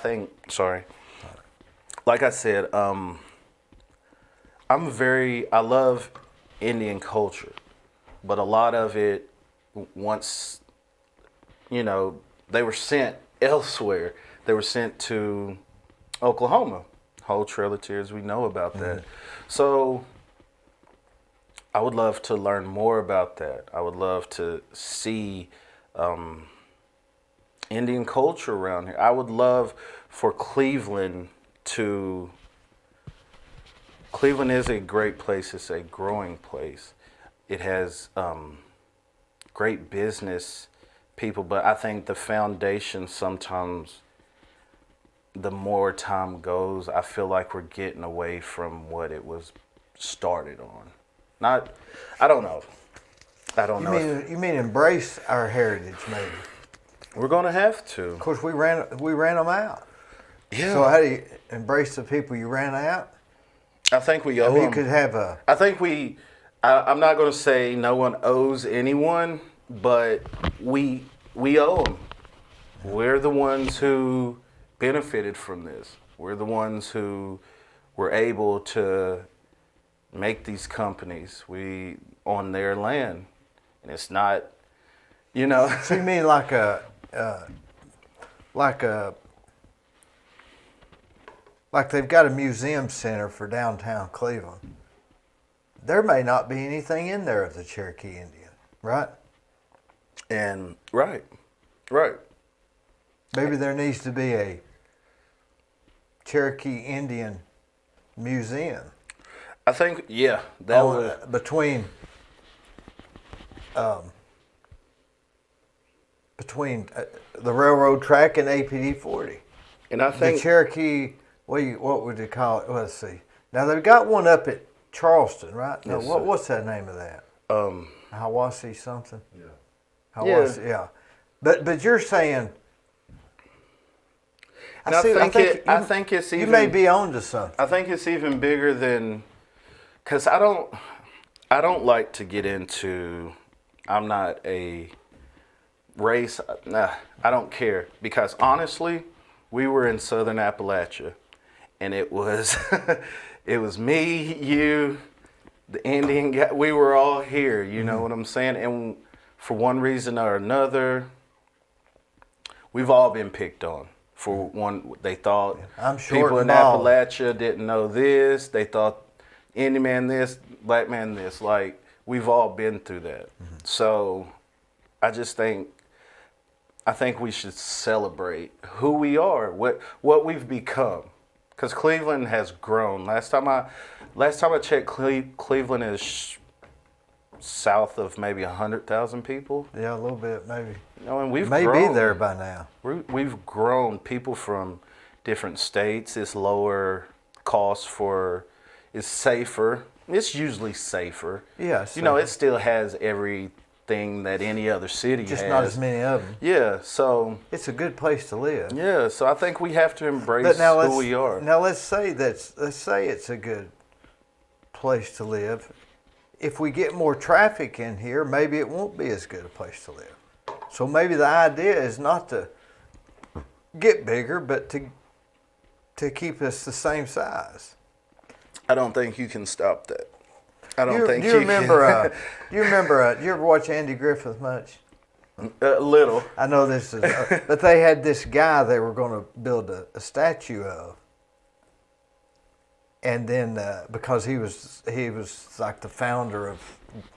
love Indian culture, but a lot of it, once, they were sent elsewhere. They were sent to Oklahoma. Whole Trail of Tears, we know about that. So I would love to learn more about that. I would love to see Indian culture around here. I would love for Cleveland is a great place. It's a growing place. It has great business people, but I think the foundation sometimes, the more time goes, I feel like we're getting away from what it was started on. I don't know. You mean embrace our heritage, maybe? We're gonna have to. Of course, we ran them out. Yeah. So how do you embrace the people you ran out? I think we owe You them. could have a. I think I'm not going to say no one owes anyone, but we owe them. We're the ones who benefited from this. We're the ones who were able to make these companies on their land, and it's not, So you mean like they've got a museum center for downtown Cleveland. There may not be anything in there of the Cherokee Indian, right? And right. Maybe there needs to be a Cherokee Indian museum. I think, yeah, between the railroad track and APD 40. And I think the Cherokee, what would they call it? Let's see. Now they've got one up at Charleston, right? No, Yes, what's that name of that? Hiwassee something. Yeah. Hiwassee, yeah. But you're saying. I think it's even. You may be onto something. I think it's even bigger than, because I don't like to get into. I'm not a race. Nah, I don't care, because honestly, we were in Southern Appalachia, and it was it was me, you, the Indian guy. We were all here. You know what I'm saying? And for one reason or another, we've all been picked on. For one, they thought people in Appalachia didn't know this. They thought Indian man this, black man this. Like, we've all been through that. So I think we should celebrate who we are, what we've become. Because Cleveland has grown. Last time I checked, Cleveland is south of maybe 100,000 people. Yeah, a little bit, maybe. And we've may grown. Be there by now. We've grown. People from different states. It's lower cost it's safer. It's usually safer. Yeah. It still has everything that any other city has. Just not as many of them. Yeah, so. It's a good place to live. Yeah, so I think we have to embrace who we are. Now let's say it's a good place to live. If we get more traffic in here, maybe it won't be as good a place to live. So maybe the idea is not to get bigger, but to keep us the same size. I don't think you can stop that. I don't think you remember. You ever watch Andy Griffith much? A little. I know this is, but they had this guy they were going to build a statue of. And then, because he was like the founder of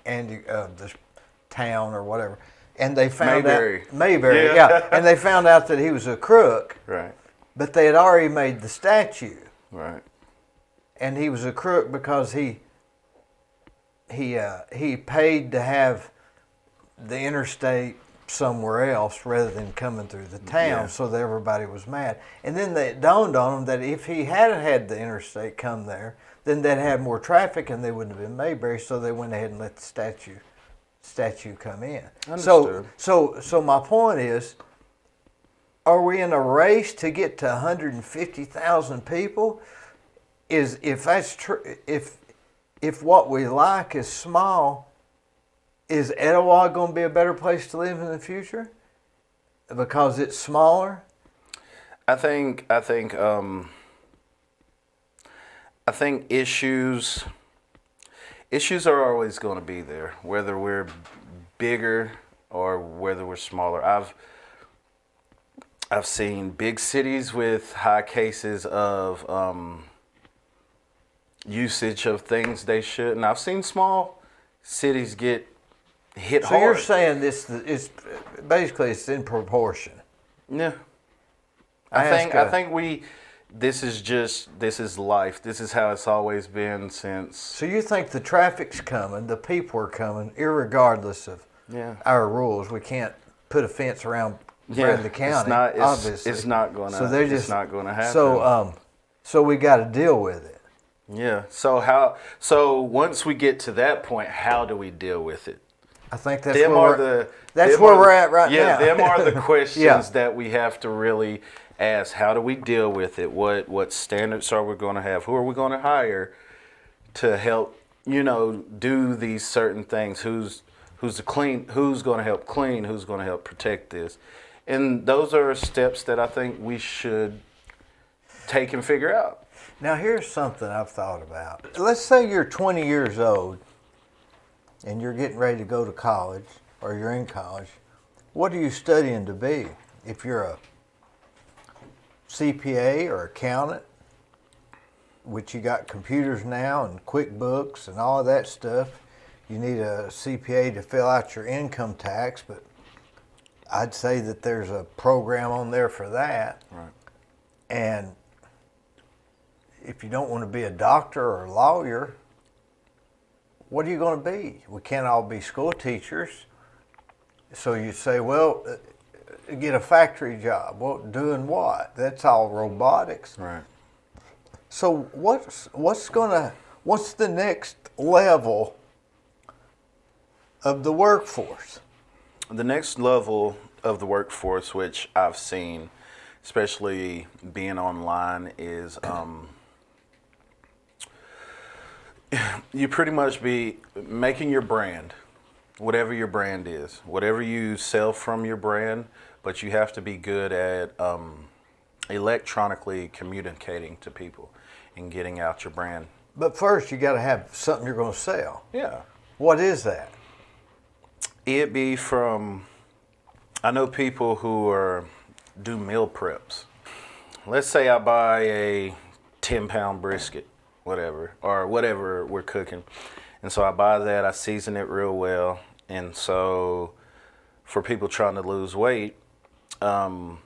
the town or whatever, and they found Mayberry, yeah, and they found out that he was a crook, right? But they had already made the statue, right? And he was a crook because he paid to have the interstate somewhere else rather than coming through the town, so that everybody was mad. And then it dawned on them that if he hadn't had the interstate come there, then they'd have more traffic and they wouldn't have been Mayberry, so they went ahead and let the statue come in. Understood. So my point is, are we in a race to get to 150,000 people? Is if that's true, if what we like is small, is Etowah going to be a better place to live in the future because it's smaller? I think issues are always going to be there, whether we're bigger or whether we're smaller. I've seen big cities with high cases of usage of things they shouldn't. I've seen small cities get hit hard. So you're saying this is basically it's in proportion. Yeah. I think this is life. This is how it's always been since. So you think the traffic's coming, the people are coming, irregardless of our rules. We can't put a fence around the county. Obviously, it's not gonna. So they're just it's not gonna happen. So we got to deal with it. Yeah. So once we get to that point, how do we deal with it? I think that's where we're at right now. Yeah, them are the questions that we have to really ask. How do we deal with it? What standards are we going to have? Who are we going to hire to help, do these certain things? Who's going to help clean? Who's going to help protect this? And those are steps that I think we should take and figure out. Now, here's something I've thought about. Let's say you're 20 years old and you're getting ready to go to college, or you're in college. What are you studying to be? If you're a CPA or accountant, which you got computers now and QuickBooks and all of that stuff, you need a CPA to fill out your income tax, but I'd say that there's a program on there for that. Right. And if you don't want to be a doctor or a lawyer, what are you going to be? We can't all be school teachers. So you say, well, get a factory job. Well, doing what? That's all robotics. Right. So what's the next level of the workforce? The next level of the workforce, which I've seen, especially being online, is you pretty much be making your brand, whatever your brand is, whatever you sell from your brand, but you have to be good at electronically communicating to people and getting out your brand. But first, you got to have something you're going to sell. Yeah. What is that? It'd be from, I know people who do meal preps. Let's say I buy a 10-pound brisket, whatever we're cooking. And so I buy that, I season it real well. And so for people trying to lose weight, I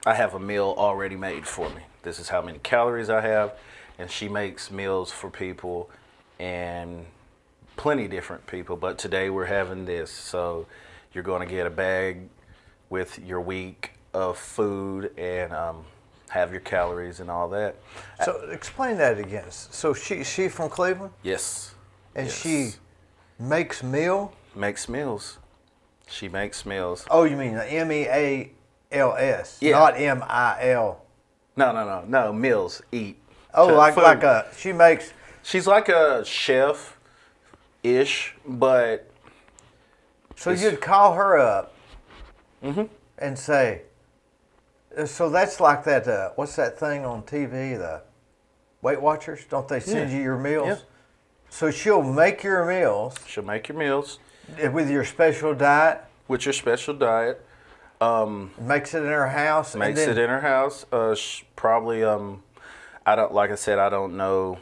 have a meal already made for me. This is how many calories I have. And she makes meals for people and plenty different people. But today we're having this. So you're going to get a bag with your week of food and have your calories and all that. So explain that again. So she from Cleveland? Yes. And yes. she makes meal? Makes meals. She makes meals. Oh, you mean MEALS, Yeah. not MIL. No, meals, eat. Oh, Food. She makes. She's like a chef-ish, but. So you'd call her up and say, so that's like that, what's that thing on TV, the Weight Watchers? Don't they send you your meals? Yeah. So she'll make your meals. She'll make your meals. With your special diet. With your special diet. Makes it in her house. Makes it in her house. Probably, I don't know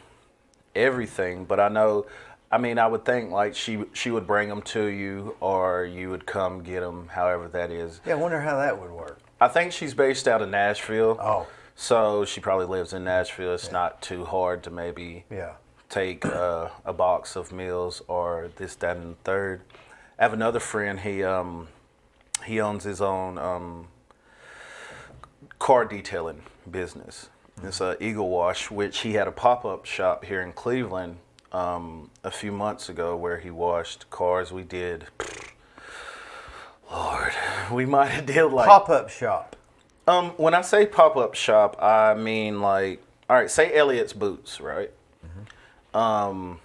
everything, but I would think like she would bring them to you, or you would come get them, however that is. Yeah, I wonder how that would work. I think she's based out of Nashville. Oh. So she probably lives in Nashville. It's not too hard to maybe take a box of meals or this, that, and the third. I have another friend. He owns his own car detailing business. It's Eagle Wash, which he had a pop-up shop here in Cleveland a few months ago where he washed cars. We did, Lord, we might have did like pop-up shop. When I say pop-up shop, I mean like, all right, say Elliot's Boots, right? They're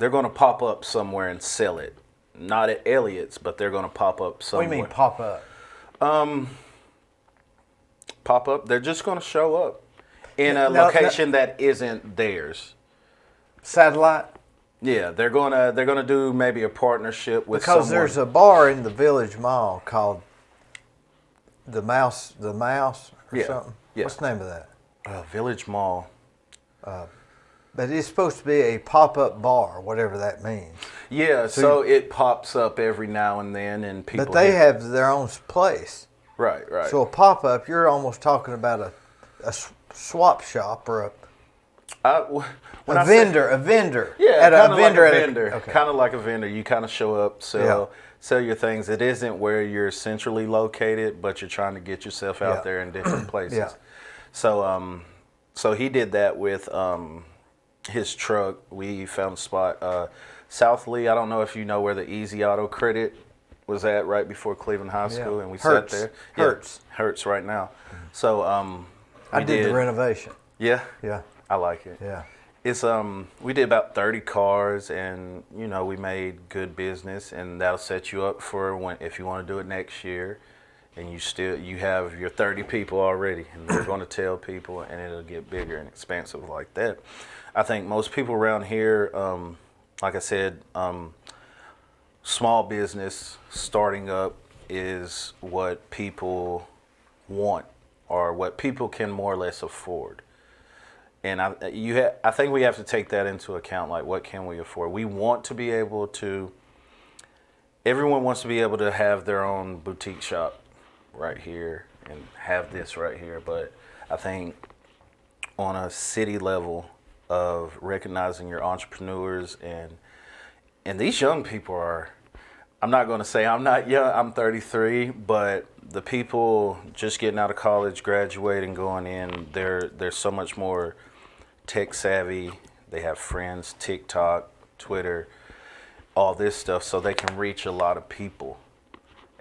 going to pop up somewhere and sell it. Not at Elliot's, but they're going to pop up What somewhere. do you mean pop up? Pop up? They're just going to show up in a No, location that isn't theirs. Satellite? Yeah, they're gonna do maybe a partnership with Because someone. there's a bar in the Village Mall called the Mouse or Yeah, something. yeah. What's the name of that? Village Mall. But it's supposed to be a pop-up bar, whatever that means. Yeah, so it pops up every now and then, and people. But they have their own place. right. So a pop-up, you're almost talking about a swap shop or a vendor. Yeah, at kind a of vendor. like a at vendor. Okay. Kind of like a vendor. You kind of show up, sell your things. It isn't where you're centrally located, but you're trying to get yourself out there in different places. Yeah. So he did that with his truck. We found a spot, South Lee. I don't know if you know where the Easy Auto Credit was at right before Cleveland High School, and we Hertz. sat there. Hertz. Yeah, Hertz right now. So I did the renovation. Yeah, Yeah. I like it. Yeah. It's we did about 30 cars, and we made good business, and that'll set you up for if you want to do it next year, and you have your 30 people already, and they're going to tell people, and it'll get bigger and expansive like that. I think most people around here, like I said, small business starting up is what people want, or what people can more or less afford. And I think we have to take that into account. Like, what can we afford? We want to be able to. Everyone wants to be able to have their own boutique shop right here and have this right here. But I think on a city level of recognizing your entrepreneurs and these young people are. I'm not going to say I'm not young. I'm 33, but the people just getting out of college, graduating, going in, they're so much more tech savvy. They have friends, TikTok, Twitter, all this stuff, so they can reach a lot of people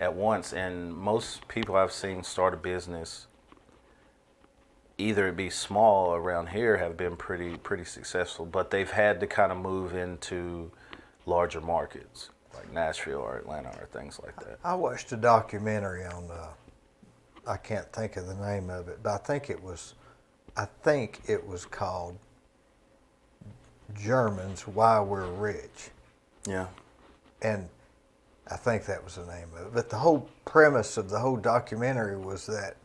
at once. And most people I've seen start a business, either it be small around here, have been pretty successful, but they've had to kind of move into larger markets like Nashville or Atlanta or things like that. I watched a documentary on, I can't think of the name of it, but I think it was called Germans, Why We're Rich. Yeah. And I think that was the name of it. But the whole premise of the whole documentary was that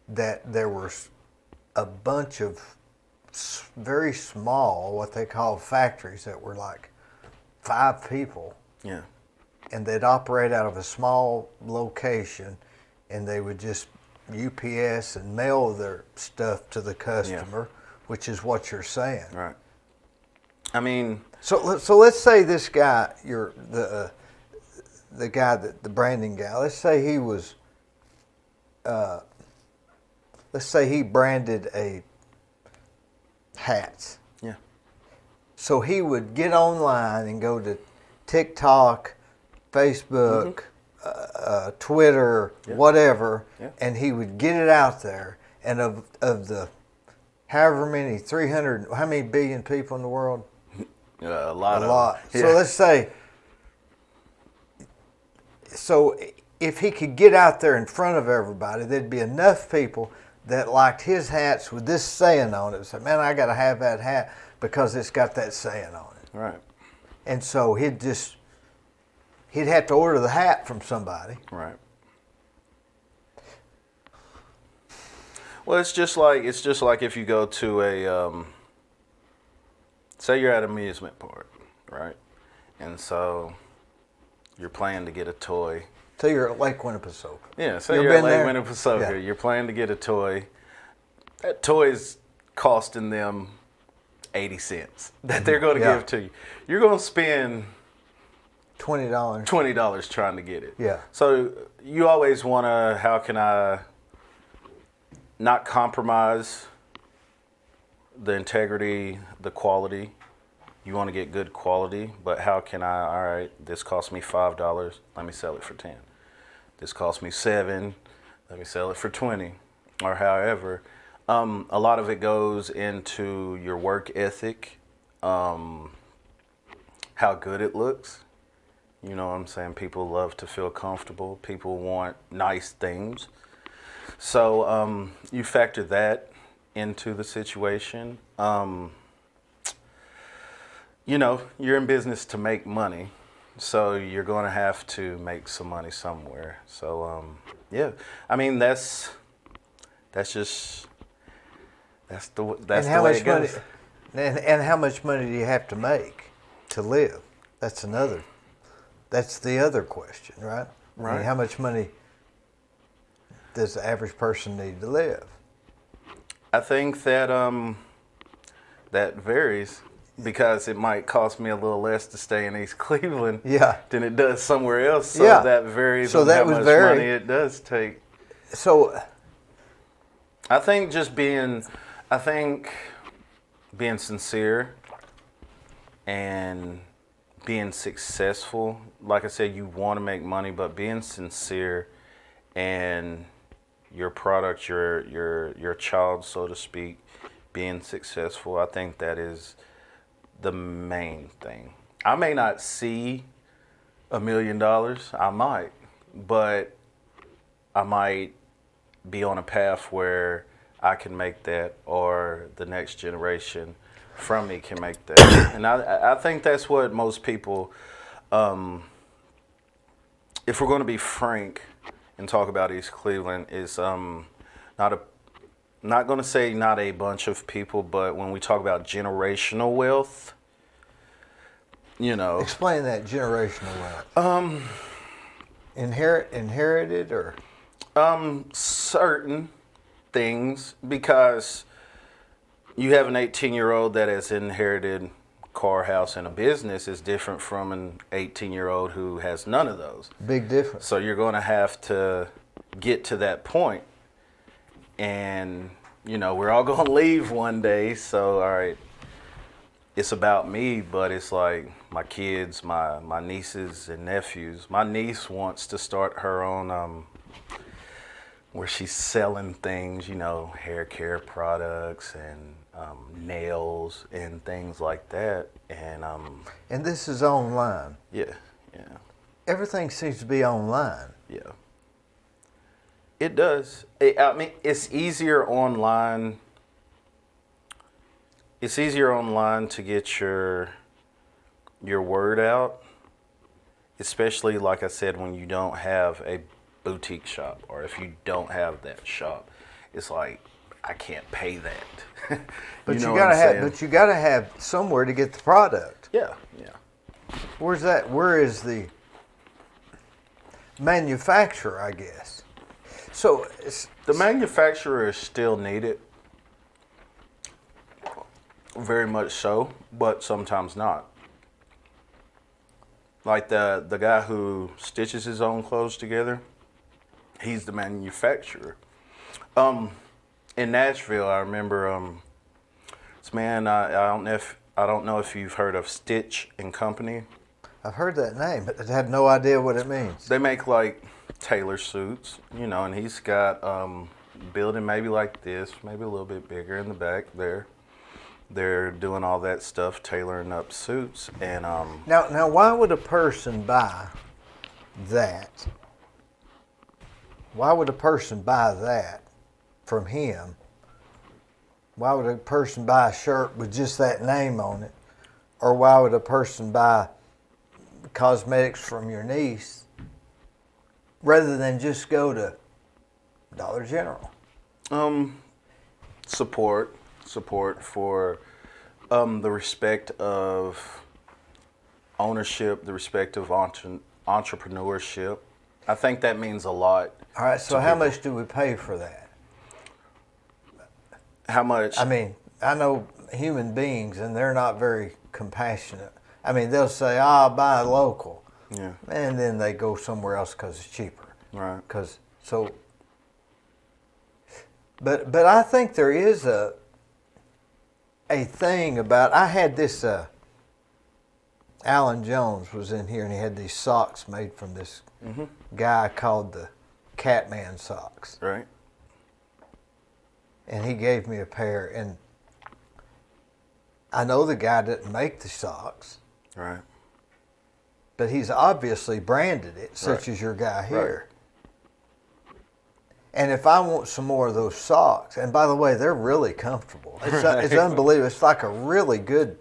there was a bunch of very small, what they call factories, that were like 5 people. Yeah. And they'd operate out of a small location, and they would just UPS and mail their stuff to the customer, which is what you're saying. Right. I mean, so let's say this guy, the guy the branding guy. Let's say he was. Let's say he branded hats. Yeah. So he would get online and go to TikTok, Facebook, Twitter, whatever, and he would get it out there. And of the however many, 300, how many billion people in the world? A lot. Yeah. So let's say, if he could get out there in front of everybody, there'd be enough people that liked his hats with this saying on it. Say, man, I got to have that hat because it's got that saying on it. Right. And so he'd have to order the hat from somebody. Right. Well, it's just like if you go to a say you're at an amusement park, right? And so you're planning to get a toy. So you're at Lake Winnipesaukee. Yeah, so you're at Lake Winnipesaukee. Yeah. You're planning to get a toy. That toy's costing them 80 cents that they're going to give to you. You're going to spend $20 trying to get it. Yeah. So you always want to, how can I not compromise the integrity, the quality? You want to get good quality, but how can I, all right, this cost me $5, let me sell it for 10. This cost me $7, let me sell it for 20 or however. A lot of it goes into your work ethic, how good it looks. You know what I'm saying? People love to feel comfortable. People want nice things. So you factor that into the situation. You know, you're in business to make money. So you're going to have to make some money somewhere. So, yeah, I mean, that's the way it goes. And how much money do you have to make to live? That's the other question, right? Right. I mean, how much money does the average person need to live? I think that that varies because it might cost me a little less to stay in East Cleveland than it does somewhere else. So that varies on how much money it does take. So I think being sincere and being successful, like I said, you want to make money, but being sincere and your product, your child, so to speak, being successful, I think that is the main thing. I may not see $1 million, I might, but I might be on a path where I can make that, or the next generation from me can make that. And I think that's what most people, if we're going to be frank and talk about East Cleveland, is not going to say not a bunch of people, but when we talk about generational wealth, you know. Explain that generational wealth. Inherited or? Certain things, because you have an 18-year-old that has inherited car, house, and a business is different from an 18-year-old who has none of those. Big difference. So you're going to have to get to that point. And, you know, we're all going to leave one day. So, all right, it's about me, but it's like my kids, my nieces and nephews. My niece wants to start her own, where she's selling things, you know, hair care products and nails and things like that. And this is online. Yeah. Everything seems to be online. Yeah. It does. I mean, it's easier online. It's easier online to get your word out, especially, like I said, when you don't have a boutique shop, or if you don't have that shop. It's like, I can't pay that. But you gotta have somewhere to get the product. Yeah. Where's that? Where is the manufacturer, I guess? So the manufacturer is still needed, very much so, but sometimes not. Like the guy who stitches his own clothes together, he's the manufacturer. In Nashville, I remember this man. I don't know if you've heard of Stitch and Company. I've heard that name, but I have no idea what it means. They make like tailor suits, you know, and he's got building maybe like this, maybe a little bit bigger in the back there. They're doing all that stuff, tailoring up suits, and now, why would a person buy that? Why would a person buy that from him? Why would a person buy a shirt with just that name on it? Or why would a person buy cosmetics from your niece rather than just go to Dollar General? Support for the respect of ownership, the respect of entrepreneurship. I think that means a lot. All right, so how much do we pay for that? How much? I mean, I know human beings, and they're not very compassionate. I mean, they'll say, I'll buy local. Yeah. And then they go somewhere else because it's cheaper. Right. But I think there is a thing about, I had this, Alan Jones was in here, and he had these socks made from this guy called the Catman socks. Right. And he gave me a pair, and I know the guy didn't make the socks, Right. but he's obviously branded it, such Right. as your guy here. And if I want some more of those socks, and by the way, they're really comfortable. It's unbelievable. It's like a really good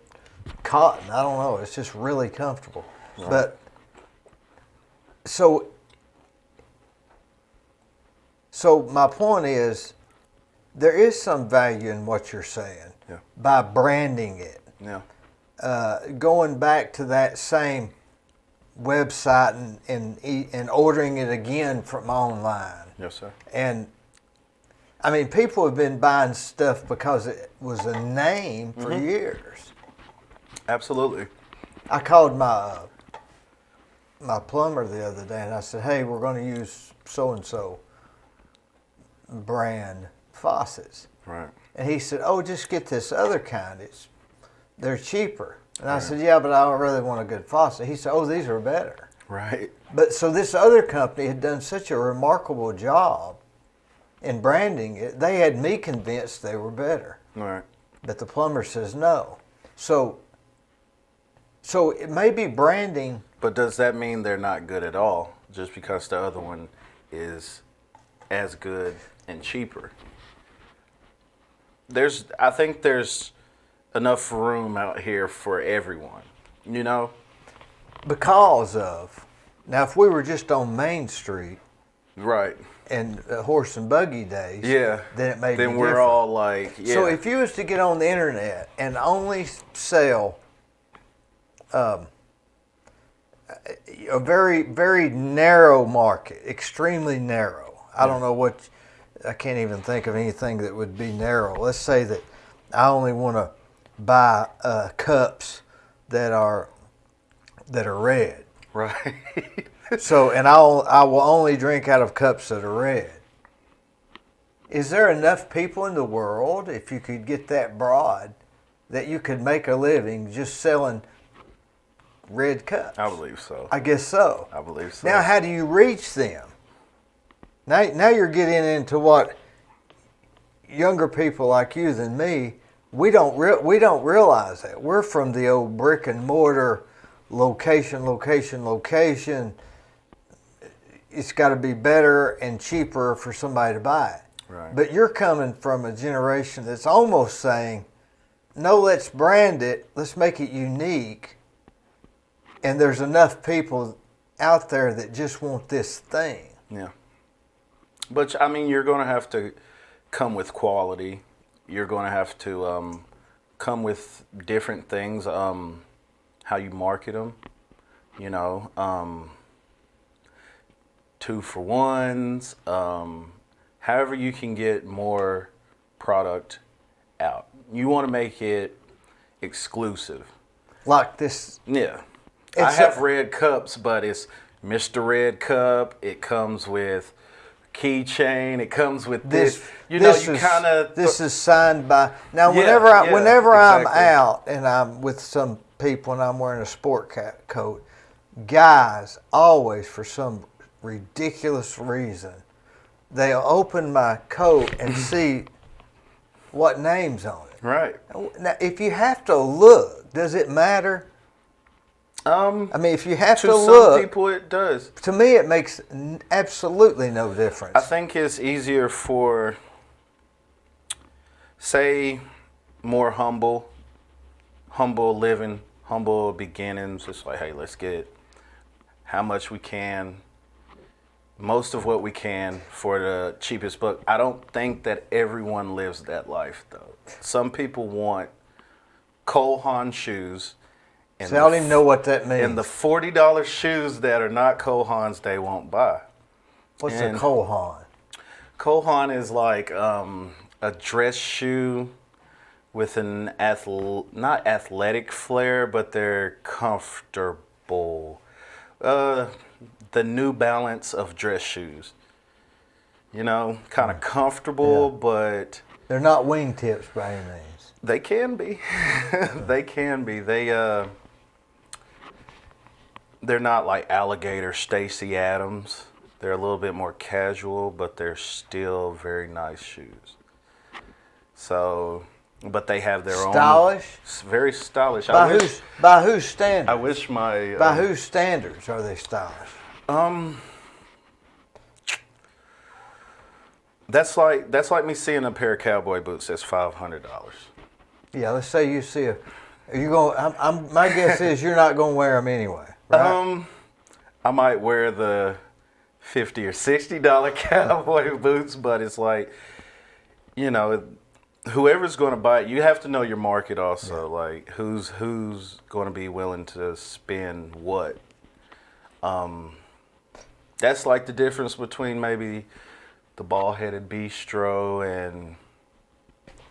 cotton. I don't know. It's just really comfortable. Right. But so my point is, there is some value in what you're saying by branding it. Yeah. Going back to that same website and ordering it again from online. Yes, sir. And I mean, people have been buying stuff because it was a name for years. Absolutely. I called my plumber the other day and I said, "Hey, we're going to use so and so brand faucets." Right. And he said, "Oh, just get this other kind. They're cheaper." And I said, "Yeah, but I don't really want a good faucet." He said, "Oh, these are better." Right. But so this other company had done such a remarkable job in branding it, they had me convinced they were better. Right. But the plumber says no. So it may be branding. But does that mean they're not good at all just because the other one is as good and cheaper? I think there's enough room out here for everyone, you know? Because of, now if we were just on Main Street Right. and horse and buggy days, Yeah. then it may be Then we're different. all like, yeah. So if you was to get on the internet and only sell a very, very narrow market, extremely narrow. I don't know I can't even think of anything that would be narrow. Let's say that I only want to buy cups that are red. Right. So, and I will only drink out of cups that are red. Is there enough people in the world, if you could get that broad, that you could make a living just selling red cups? I believe so. I guess so. I believe so. Now, how do you reach them? Now you're getting into what younger people like you than me, we don't realize that. We're from the old brick and mortar location. It's got to be better and cheaper for somebody to buy it. Right. But you're coming from a generation that's almost saying, no, let's brand it, let's make it unique, and there's enough people out there that just want this thing. Yeah. But, I mean, you're going to have to come with quality. You're going to have to come with different things, how you market them, you know, 2-for-1s, however you can get more product out. You want to make it exclusive. Like this. Yeah. I have red cups, but it's Mr. Red Cup. It comes with keychain. It comes with this. You know, you kind of. This is signed by. Now, Yeah, whenever exactly. I'm out and I'm with some people and I'm wearing a sport coat, guys always, for some ridiculous reason, they'll open my coat and see what name's on it. Right. Now, if you have to look, does it matter? I mean, if you have to look, some people it does. to me, it makes absolutely no difference. I think it's easier for, say, more humble living, humble beginnings. It's like, hey, let's get how much we can, most of what we can for the cheapest buck. I don't think that everyone lives that life, though. Some people want Cole Haan shoes. And See, I don't even know what that means. And the $40 shoes that are not Cole Haan's, they won't buy. What's a Cole Haan? Cole Haan is like a dress shoe with an not athletic flair, but they're comfortable. The New Balance of dress shoes. You know, kind of comfortable, but They're not wingtips by any means. they can be. They can be. They're not like alligator Stacey Adams. They're a little bit more casual, but they're still very nice shoes. So, but they have their Stylish? own. Very stylish. By whose standards? I wish my. By whose standards are they stylish? That's like me seeing a pair of cowboy boots that's $500. Yeah, let's say you see a. Are you going? My guess is you're not going to wear them anyway, right? I might wear the $50 or $60 cowboy boots, but it's like, you know, whoever's going to buy it, you have to know your market also. Yeah. Like who's going to be willing to spend what. That's like the difference between maybe the bald-headed bistro and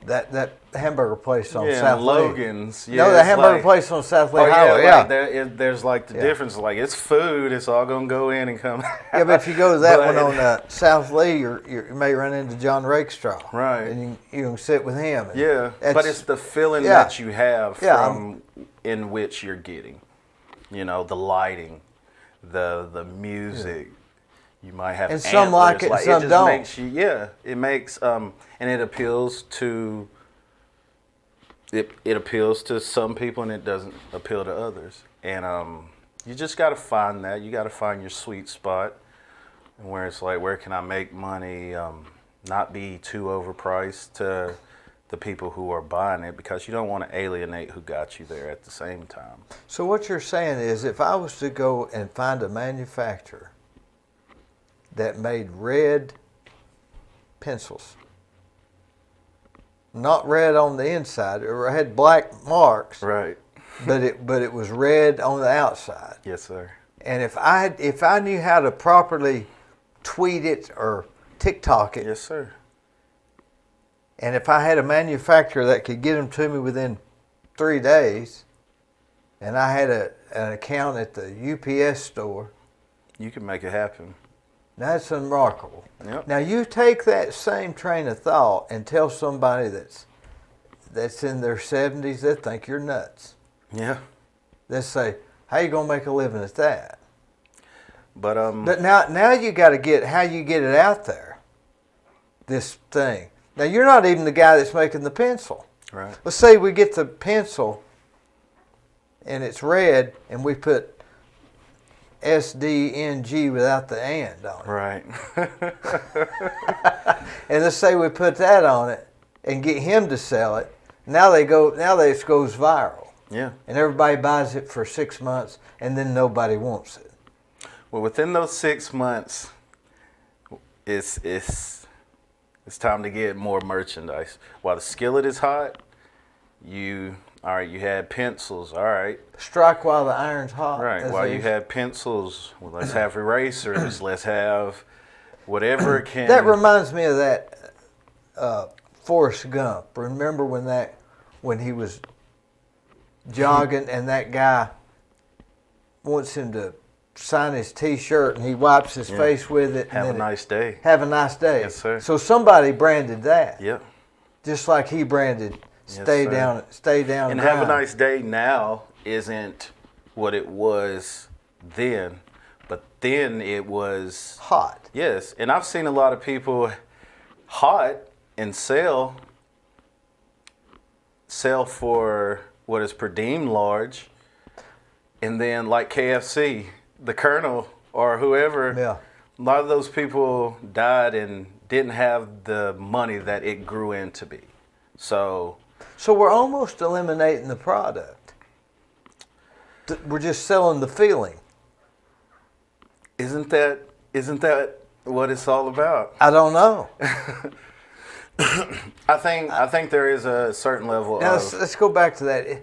that hamburger place on yeah, South Logan's. Lee. Yeah, no, the hamburger place on South Lee Highway. Yeah, Yeah, like there's like the difference. Like it's food. It's all gonna go in and come out. Yeah, but if you go to that one on South Lee, you may run into John Rakestraw. Right. And you can sit with him. Yeah, but it's the feeling that you have from in which you're getting. You know, the lighting, the music. Yeah. You might have and some like it, and some just don't. Makes you, yeah, it makes and it appeals to it appeals to some people and it doesn't appeal to others. And you just got to find that. You got to find your sweet spot, and where it's like, where can I make money, not be too overpriced to the people who are buying it, because you don't want to alienate who got you there at the same time. So what you're saying is, if I was to go and find a manufacturer that made red pencils, not red on the inside, or had black marks, right? But it was red on the outside. Yes, sir. And if I knew how to properly tweet it or TikTok it, yes, sir. And if I had a manufacturer that could get them to me within 3 days, and I had an account at the UPS store, you can make it happen. That's remarkable. Yep. Now you take that same train of thought and tell somebody that's in their 70s, they think you're nuts. Yeah. They say, "How you gonna make a living at that?" But now you got to get how you get it out there. This thing. Now you're not even the guy that's making the pencil. Right. Let's say we get the pencil, and it's red, and we put SDNG without the and on it. Right. And let's say we put that on it and get him to sell it. Now it goes viral. Yeah. And everybody buys it for 6 months, and then nobody wants it. Well, within those 6 months, it's time to get more merchandise. While the skillet is hot, you had pencils, all right. Strike while the iron's hot. Right, while you had pencils, well, let's have erasers, let's have whatever can... That reminds me of that Forrest Gump. Remember when he was jogging and that guy wants him to sign his T-shirt and he wipes his face with it. Have a nice day. Have a nice day. Yes, sir. So somebody branded that. Yep. Just like he branded stay down. And have a nice day now isn't what it was then, but then it was hot. Yes, and I've seen a lot of people hot and sell for what is per diem large, and then like KFC, the Colonel or whoever, a lot of those people died and didn't have the money that it grew into be. So we're almost eliminating the product. We're just selling the feeling. Isn't that what it's all about? I don't know. I think there is a certain level now of... let's go back to that.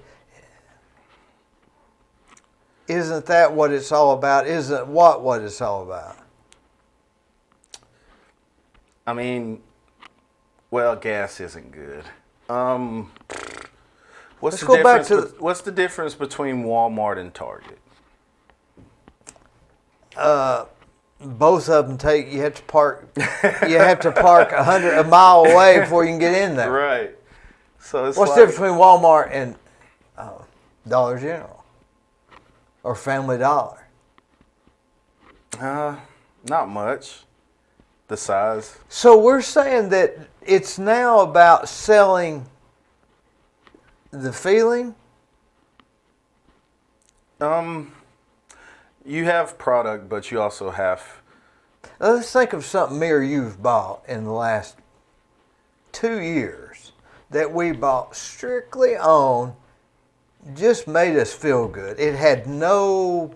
Isn't that what it's all about? Isn't what it's all about? I mean, well, gas isn't good. What's the difference between Walmart and Target? Both of them you have to park. You have to park a mile away before you can get in there. Right. So it's what's the difference between Walmart and Dollar General or Family Dollar? Not much. The size. So we're saying that it's now about selling the feeling? You have product, but you also have. Let's think of something me or you've bought in the last 2 years that we bought strictly on, just made us feel good. It had no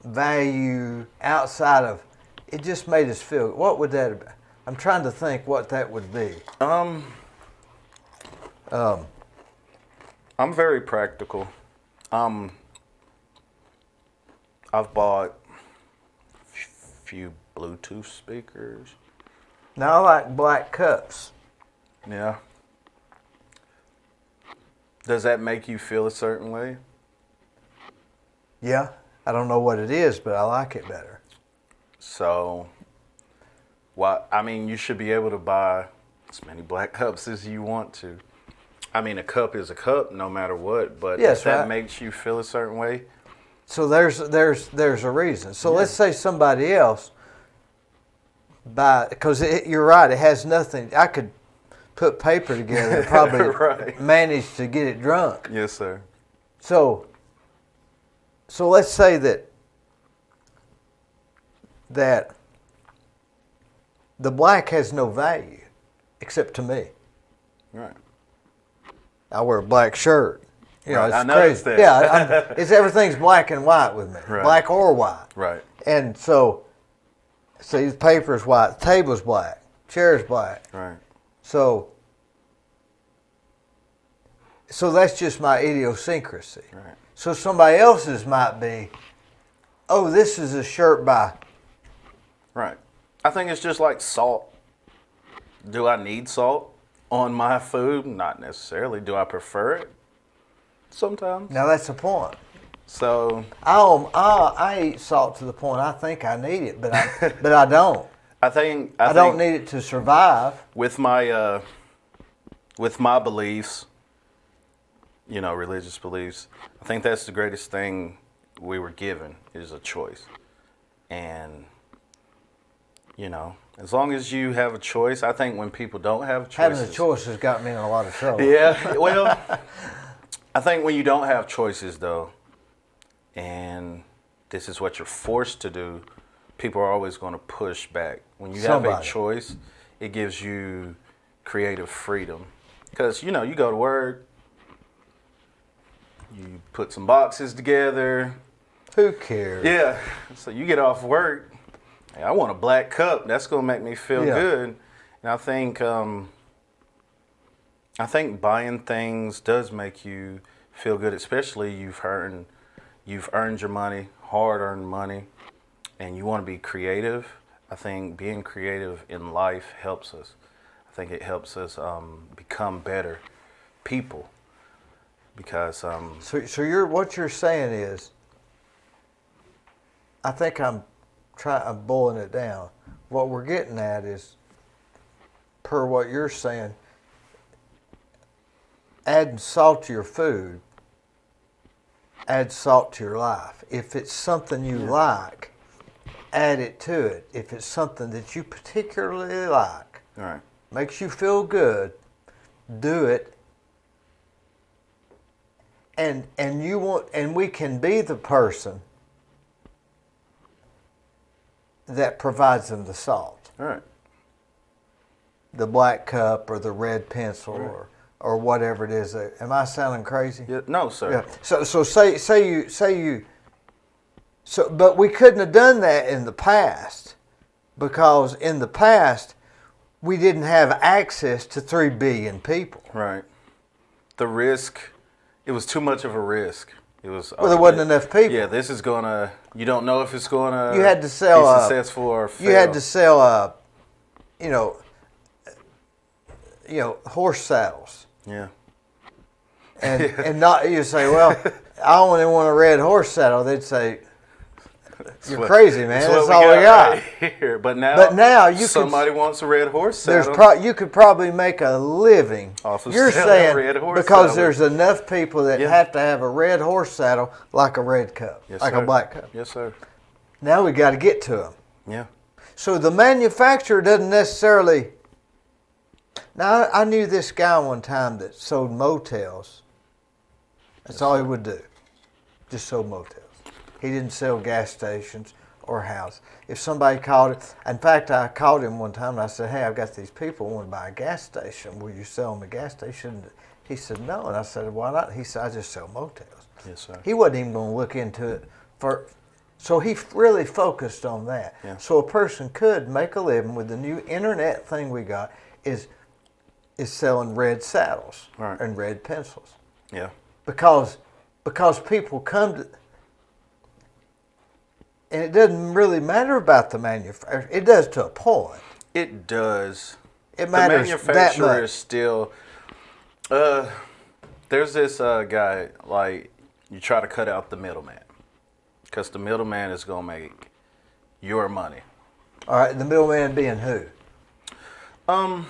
value outside of, it just made us feel good. What would that be? I'm trying to think what that would be. I'm very practical. I've bought a few Bluetooth speakers. Now I like black cups. Yeah. Does that make you feel a certain way? Yeah, I don't know what it is, but I like it better. So, I mean, you should be able to buy as many black cups as you want to. I mean, a cup is a cup, no matter what. But Yes, if that right. makes you feel a certain way, So there's a reason. So let's say somebody else because you're right, it has nothing. I could put paper together and probably Right. manage to get it drunk. yes, sir. So let's say that the black has no value except to me. Right. I wear a black shirt. You know, Right, it's I noticed crazy. that. Yeah, it's everything's black and white with me, Right. black or white. Right. And so, see, the paper's white, the table's black, chair's black. Right. So that's just my idiosyncrasy. Right. So somebody else's might be, oh, this is a shirt by. Right. I think it's just like salt. Do I need salt on my food? Not necessarily. Do I prefer it? Sometimes. Now that's the point. So I eat salt to the point I think I need it, but I don't. I think I don't need it to survive. with my beliefs, religious beliefs. I think that's the greatest thing we were given is a choice, and as long as you have a choice, I think when people don't have choices, Having a choice has got me in a lot of trouble. yeah, well, I think when you don't have choices though, and this is what you're forced to do, people are always going to push back. When you have a Somebody. choice, it gives you creative freedom. Because, you go to work, you put some boxes together. Who cares? Yeah. So you get off work, hey, I want a black cup. That's going to make me feel Yeah. good. And I think buying things does make you feel good, especially you've earned your money, hard-earned money, and you want to be creative. I think being creative in life helps us. I think it helps us become better people because So what you're saying is, I think I'm boiling it down. What we're getting at is, per what you're saying, adding salt to your food adds salt to your life. If it's something you like, add it to it. If it's something that you particularly like, all right. makes you feel good, do it. And we can be the person that provides them the salt. All right. The black cup or the red pencil Right. or whatever it is. Am I sounding crazy? Yeah, no, sir. Yeah. So but we couldn't have done that in the past because in the past we didn't have access to 3 billion people. Right. The risk, it was too much of a risk. It was. Well, there wasn't enough people. Yeah, this is gonna. You don't know if it's gonna. You had to sell be successful or fail. You had to sell horse saddles. Yeah. And not you say, well, I only want a red horse saddle. They'd say, you're crazy, man. That's all we got. Right here. But now somebody wants a red horse saddle. You could probably make a living. Off of You're selling saying red horse because saddle. there's enough people that Yeah. have to have a red horse saddle like a red cup, Yes, like sir. a black cup. Yes, sir. Now we got to get to them. Yeah. So the manufacturer doesn't necessarily. Now I knew this guy one time that sold motels. That's all he would do. Just sold motels. He didn't sell gas stations or houses. If somebody called it, in fact, I called him one time and I said, "Hey, I've got these people who want to buy a gas station. Will you sell them a gas station?" He said, "No." And I said, "Why not?" He said, "I just sell motels." Yes, sir. He wasn't even going to look into it for. So he really focused on that. Yeah. So a person could make a living with the new internet thing we got is selling red saddles Right. and red pencils. Yeah. Because people come to, and it doesn't really matter about the manufacturer. It does to a point. It does. It matters The that manufacturer much. is still. There's this guy, like, you try to cut out the middleman, because the middleman is gonna make your money. All right, the middleman being who? Um,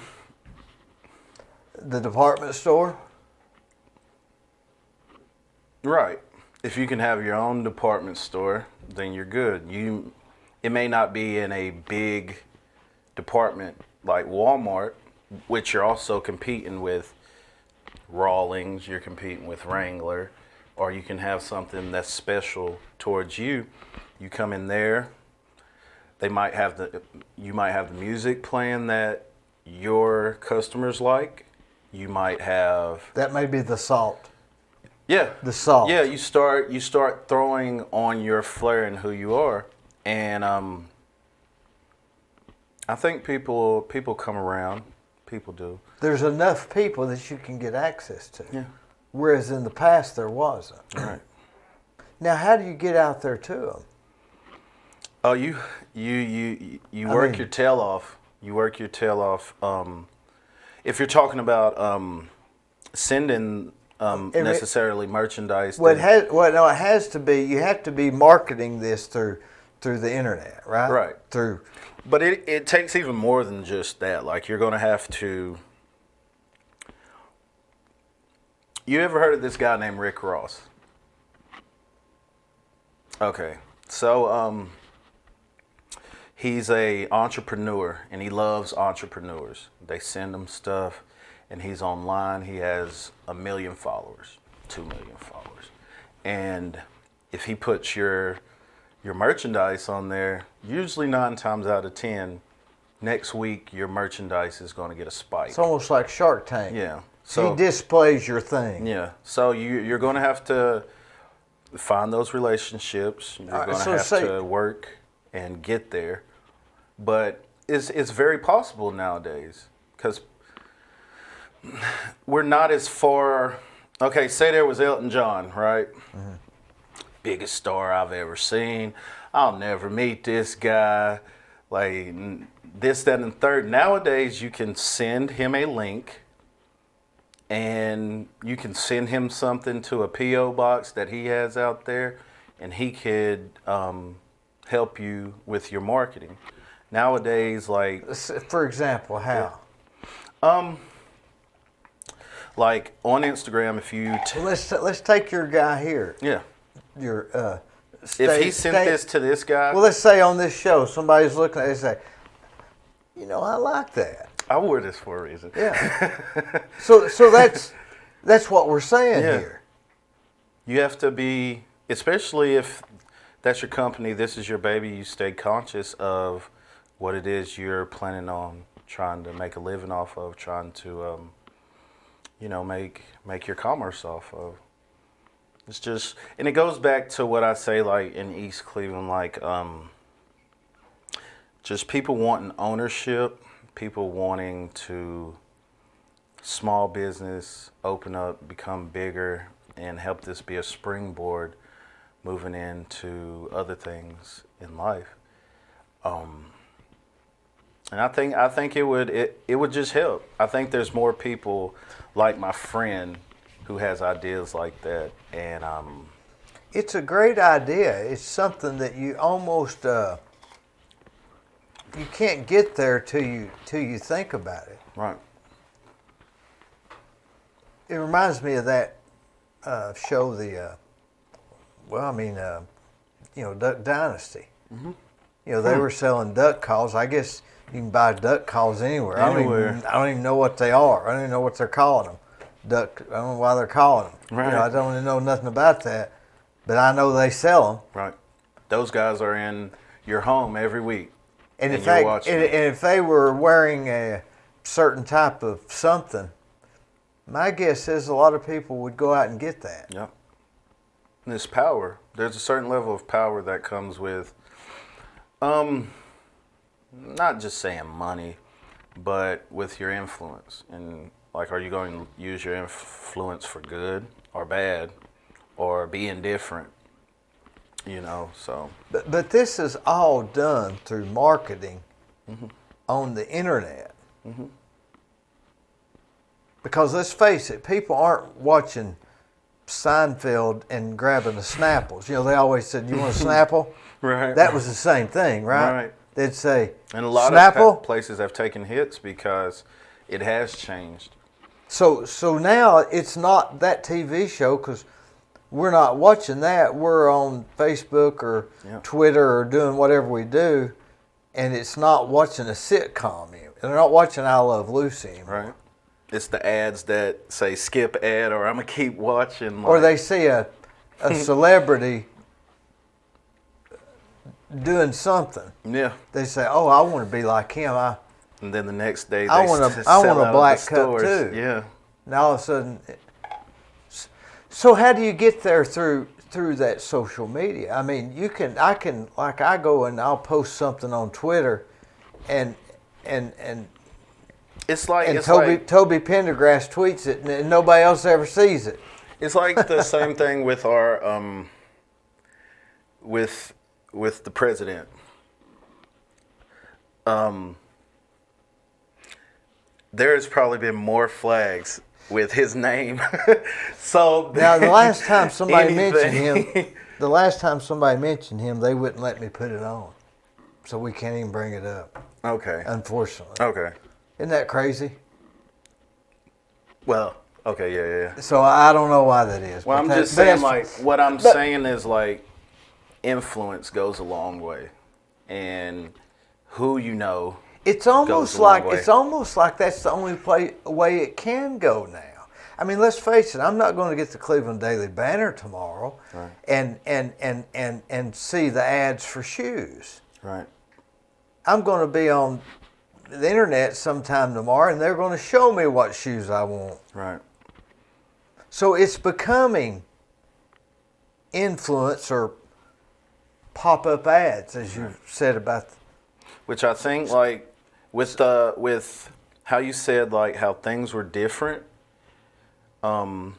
The department store. Right. If you can have your own department store, then you're good. It may not be in a big department like Walmart, which you're also competing with Rawlings, you're competing with Wrangler, or you can have something that's special towards you. You come in there, you might have the music playing that your customers like. You might have That may be the salt. Yeah. The salt. Yeah, you start throwing on your flair and who you are. And I think people come around. People do. There's enough people that you can get access to. Yeah. Whereas in the past there wasn't. Right. Now, how do you get out there to them? Oh, you work your tail off. You work your tail off. If you're talking about sending necessarily merchandise. Well, it has to be. You have to be marketing this through the internet, right? Right. Through. But it takes even more than just that. Like, you're going to have to. You ever heard of this guy named Rick Ross? Okay, so he's a entrepreneur and he loves entrepreneurs. They send him stuff, and he's online. He has 1 million followers, 2 million followers, and if he puts your merchandise on there, usually 9 times out of 10, next week your merchandise is going to get a spike. It's almost like Shark Tank. Yeah. So he displays your thing. Yeah. So you're going to have to find those relationships. You're going to have to work and get there. But it's very possible nowadays, because we're not as far. Okay, say there was Elton John, right? Mm-hmm. Biggest star I've ever seen. I'll never meet this guy. Like, this, that, and third. Nowadays, you can send him a link, and you can send him something to a P.O. box that he has out there, and he could help you with your marketing. Nowadays, like... For example, how? Like, on Instagram, if you... Let's take your guy here. Yeah. Your if he sent this to this guy... Well, let's say on this show, somebody's looking at it and say, you know, I like that. I wore this for a reason. Yeah. so that's what we're saying here. You have to be, especially if that's your company, this is your baby, you stay conscious of what it is you're planning on trying to make a living off of, trying to, make your commerce off of. It's just, and it goes back to what I say, like, in East Cleveland, like, just people wanting ownership, people wanting to small business, open up, become bigger, and help this be a springboard moving into other things in life. And I think it would just help. I think there's more people like my friend who has ideas like that, and it's a great idea. It's something that you almost you can't get there till you think about it. Right. It reminds me of that show, Duck Dynasty. Mm-hmm. they were selling duck calls. I guess you can buy duck calls anywhere. Anywhere. I don't even know what they are. I don't even know what they're calling them. Duck. I don't know why they're calling them. Right. I don't even know nothing about that, but I know they sell them. Right. Those guys are in your home every week. And in you're fact, watching and if they were wearing a certain type of something, my guess is a lot of people would go out and get that. Yep. And this power, there's a certain level of power that comes with, not just saying money, but with your influence. And like, are you going to use your influence for good or bad, or be indifferent? So. But this is all done through marketing on the internet. Mm-hmm. Because let's face it, people aren't watching Seinfeld and grabbing the Snapples. They always said, "You want a Snapple?" Right. That was the same thing, right? Right. They'd say, and a lot Snapple? of places have taken hits because it has changed. So now it's not that TV show because we're not watching that. We're on Facebook or Twitter or doing whatever we do, and it's not watching a sitcom. They're not watching I Love Lucy anymore. Right. It's the ads that say skip ad or I'm going to keep watching. Or they see a celebrity doing something. Yeah. They say, "Oh, I want to be like him." And then the next day I want a black cup too. Yeah. And all of a sudden, so how do you get there through that social media? I mean, I can go and I'll post something on Twitter, and Toby Pendergrass tweets it, and nobody else ever sees it. It's like the same thing with our with the president. There's probably been more flags with his name. So now, the last time somebody mentioned him, they wouldn't let me put it on, so we can't even bring it up. Okay. Unfortunately. Okay. Isn't that crazy? Well, okay, yeah. So I don't know why that is. Well, I'm just saying, what I'm saying is, influence goes a long way, and who you know. It's almost like that's the only way it can go now. I mean, let's face it. I'm not going to get the Cleveland Daily Banner tomorrow, right, and see the ads for shoes. Right. I'm going to be on the internet sometime tomorrow, and they're going to show me what shoes I want. Right. So it's becoming influence or pop-up ads, as you said about. Which I think, with how you said, how things were different, and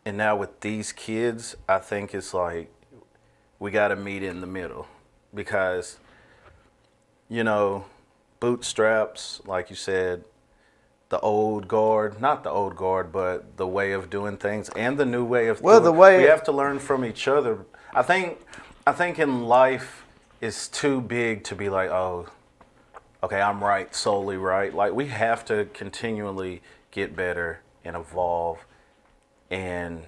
now with these kids, I think it's we got to meet in the middle, because, bootstraps, like you said, the old guard, not the old guard, but the way of doing things and the new way of we have to learn from each other. I think in life it's too big to be like, oh, okay, I'm right, solely right. We have to continually get better and evolve. And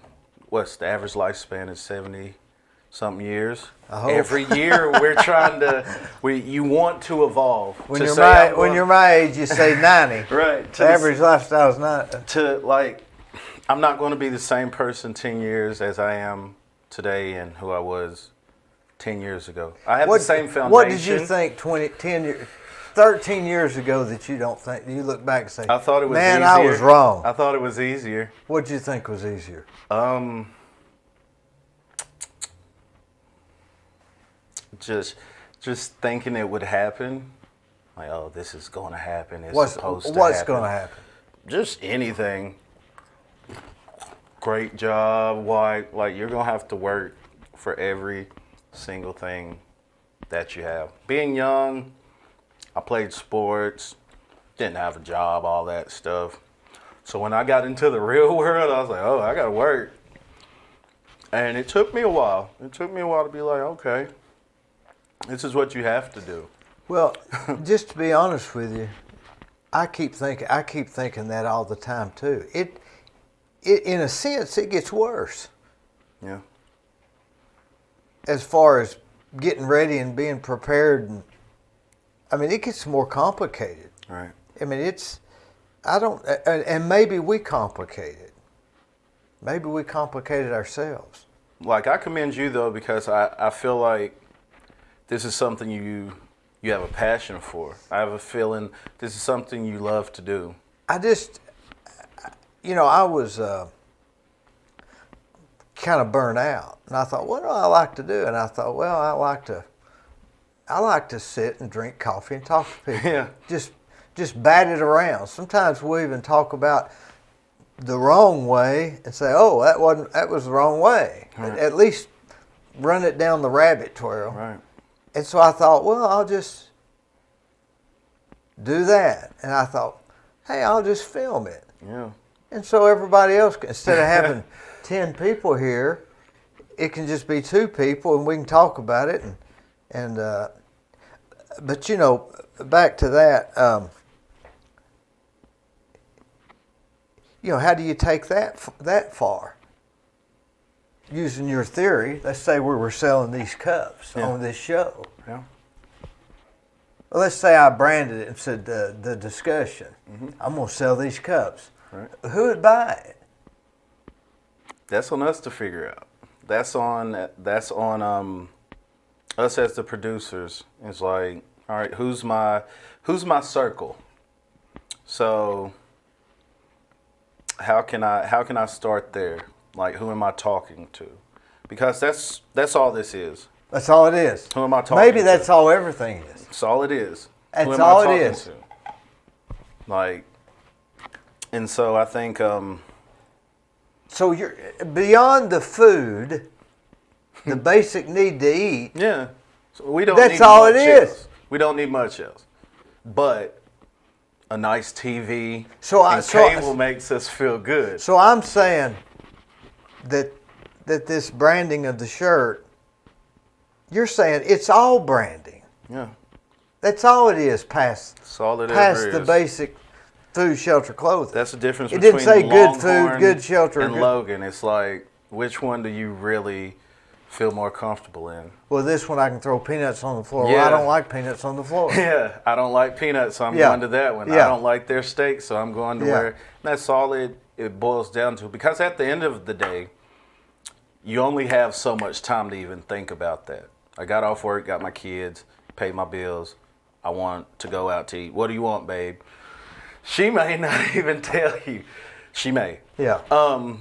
what's the average lifespan is 70-something years. Every year we're trying to, you want to evolve. When you're my age, you say 90. Right. The average lifestyle is 90. I'm not going to be the same person 10 years as I am today and who I was 10 years ago. I have the same foundation. What did you think 13 years ago that you don't think, you look back and say, I thought it was man, easier. I was wrong. I thought it was easier. What did you think was easier? Just thinking it would happen. Oh, this is going to happen. What's going to happen? Just anything. Great job. Why? You're going to have to work for every single thing that you have. Being young, I played sports, didn't have a job, all that stuff. So when I got into the real world, I was like, oh, I got to work. And it took me a while. It took me a while to be like, okay, this is what you have to do. Well, just to be honest with you, I keep thinking that all the time too. It in a sense, it gets worse. Yeah. As far as getting ready and being prepared and I mean, it gets more complicated. Right. I mean, and maybe we complicate it. Maybe we complicate it ourselves. Like, I commend you, though, because I feel like this is something you have a passion for. I have a feeling this is something you love to do. I just, I was kind of burnt out. And I thought, what do I like to do? And I thought, well, I like to sit and drink coffee and talk to people. Yeah. Just bat it around. Sometimes we even talk about the wrong way and say, oh, that was the wrong way. Right. At least run it down the rabbit trail. Right. And so I thought, well, I'll just do that. And I thought, hey, I'll just film it. Yeah. And so everybody else, instead of having 10 people here, it can just be 2 people and we can talk about it. But back to that, how do you take that far? Using your theory, let's say we were selling these cups on this show. Yeah. Well, let's say I branded it and said the discussion. Mm-hmm. I'm going to sell these cups. Right. Who would buy it? That's on us to figure out. That's on us as the producers. It's like, all right, who's my circle? So how can I start there? Like, who am I talking to? Because that's all this is. That's all it is. Who am I talking Maybe to? that's all everything is. That's all it is. That's Who am all I it talking is. to? Like, and so I think. So you're beyond the food, the basic need to eat. Yeah. So we don't. That's need all much it is. else. We don't need much else, but a nice TV and cable makes us feel good. So I'm saying that this branding of the shirt, you're saying it's all branding. Yeah. That's all it is. Past the basic food, shelter, clothing. That's the difference it between didn't say good Longhorn food, good shelter, and Logan. It's like, which one do you really feel more comfortable in? Well, this one I can throw peanuts on the floor. Yeah. Well, I don't like peanuts on the floor. Yeah, I don't like peanuts, so I'm going to that one. Yeah. I don't like their steak, so I'm going to where. That's all it boils down to. Because at the end of the day, you only have so much time to even think about that. I got off work, got my kids, paid my bills. I want to go out to eat. What do you want, babe? She may not even tell you. She may. Yeah.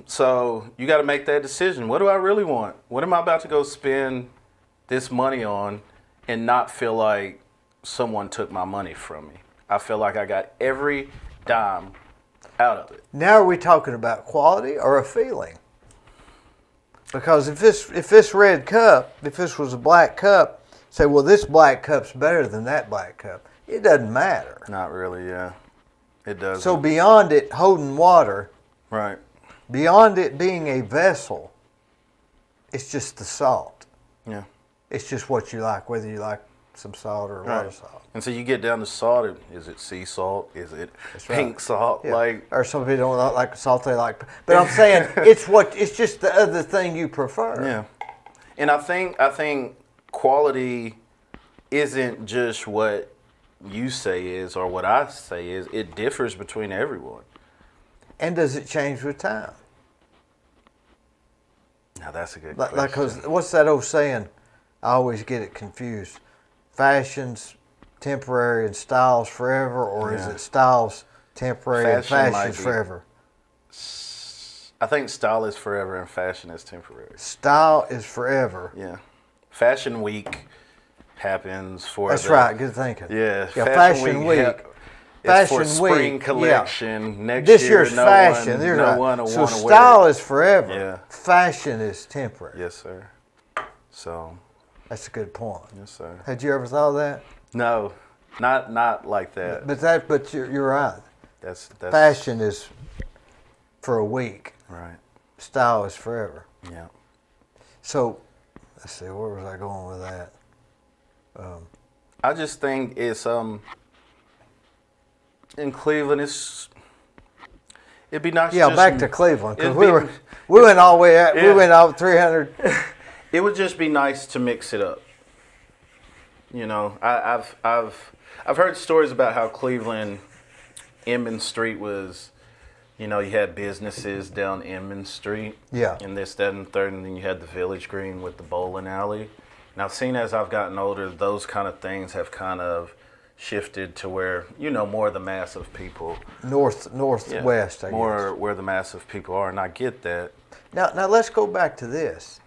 So you got to make that decision. What do I really want? What am I about to go spend this money on and not feel like someone took my money from me? I feel like I got every dime out of it. Now are we talking about quality or a feeling? Because if this red cup, if this was a black cup, say, well, this black cup's better than that black cup. It doesn't matter. Not really, yeah. It does. So beyond it holding water, right. Beyond it being a vessel, it's just the salt. Yeah. It's just what you like, whether you like some salt or a lot of salt. And so you get down to salt. Is it sea salt? Is it pink salt? Yeah. Like, or some people don't like salt they like. But I'm saying it's just the other thing you prefer. Yeah. And I think quality isn't just what you say is or what I say is. It differs between everyone. And does it change with time? Now that's a good question. Like, what's that old saying? I always get it confused. Fashion's temporary and style's forever, or is it style's temporary and fashion's forever? I think style is forever and fashion is temporary. Style is forever. Yeah. Fashion week happens for That's right, good thinking. Yeah, fashion week. Fashion for spring collection. Yeah. Next this year, year's fashion. No one will so want to wear style it. is forever. Yeah. Fashion is temporary. Yes, sir. So. That's a good point. Yes, sir. Had you ever thought of that? No, not like that. But you're right. That's fashion is for a week. Right. Style is forever. Yeah. So, let's see. Where was I going with that? I just think it's in Cleveland. It'd be nice. Yeah, back to Cleveland because we went all the way out. Yeah. We went out 300. It would just be nice to mix it up. You know, I've I've heard stories about how Cleveland, Inman Street was, you know, you had businesses down Inman Street. Yeah. And this, that, and the third, and then you had the Village Green with the bowling alley. Now, seeing as I've gotten older, those kind of things have kind of shifted to where, you know, more of the mass of people. Northwest, I guess. More where the mass of people are, and I get that. Now let's go back to this,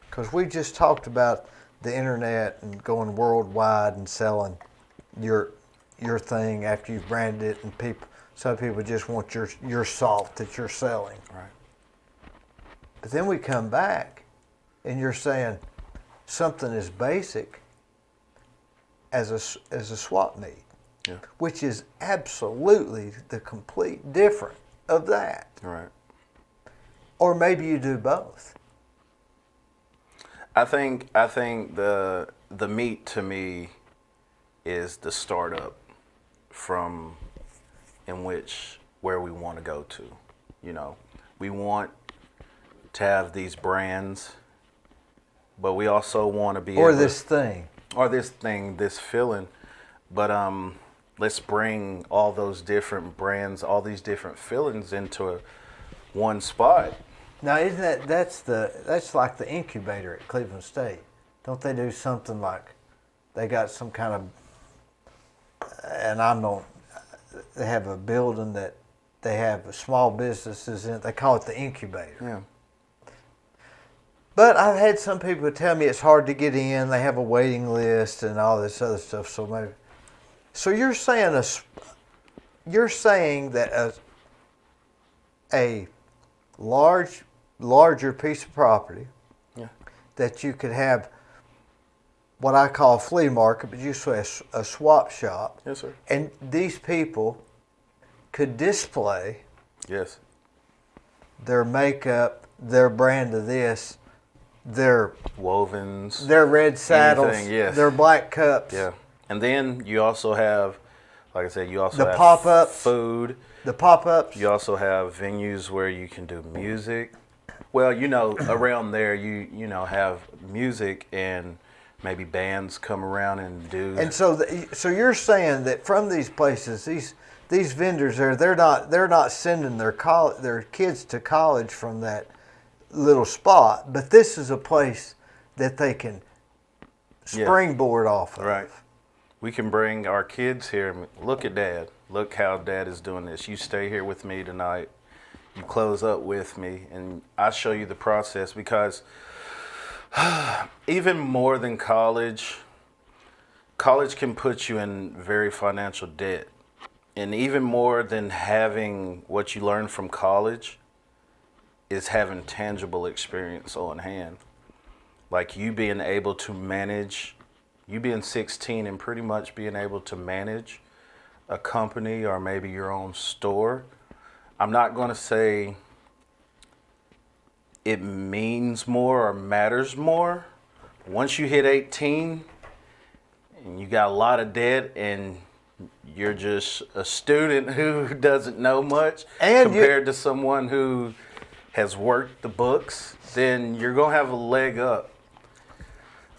because we just talked about the internet and going worldwide and selling your thing after you've branded it, and some people just want your salt that you're selling. Right. But then we come back, and you're saying something as basic as a swap meet, Yeah. which is absolutely the complete different of that. Right. Or maybe you do both. I think the meat to me is the startup from where we want to go to. You know, we want to have these brands, but we also want to be This thing. or this thing, this feeling. But let's bring all those different brands, all these different feelings into one spot. Now, isn't that's like the incubator at Cleveland State? Don't they do something like they got some kind of, and they have a building that they have small businesses in it. They call it the incubator. Yeah. But I've had some people tell me it's hard to get in. They have a waiting list and all this other stuff. So you're saying that a larger piece of property, Yeah. that you could have what I call a flea market, but usually a swap shop. Yes, sir. And these people could display Yes. their makeup, their brand of this, their Wovens. red saddles, Anything, yes. their black cups. Yeah. And then you also have, like I said, you also The have pop-ups. food. The pop-ups. You also have venues where you can do music. Well, you know, around there you know have music and maybe bands come around and do. And so you're saying that from these places, these vendors they're not sending their kids to college from that little spot, but this is a place that they can springboard off of. Right. We can bring our kids here and look at Dad. Look how Dad is doing this. You stay here with me tonight. You close up with me, and I show you the process, because even more than college can put you in very financial debt. And even more than having what you learn from college is having tangible experience on hand. Like you being able to manage, you being 16 and pretty much being able to manage a company or maybe your own store. I'm not going to say it means more or matters more. Once you hit 18 and you got a lot of debt and you're just a student who doesn't know much compared to someone who has worked the books, then you're going to have a leg up,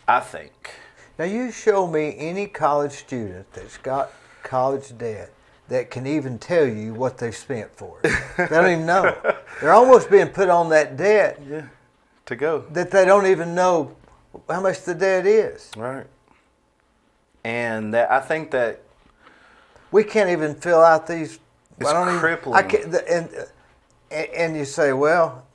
I think. Now you show me any college student that's got college debt that can even tell you what they've spent for it. They don't even know. They're almost being put on that debt. Yeah, to go. That they don't even know how much the debt is. Right. And I think that we can't even fill out these. It's crippling. And you say, well,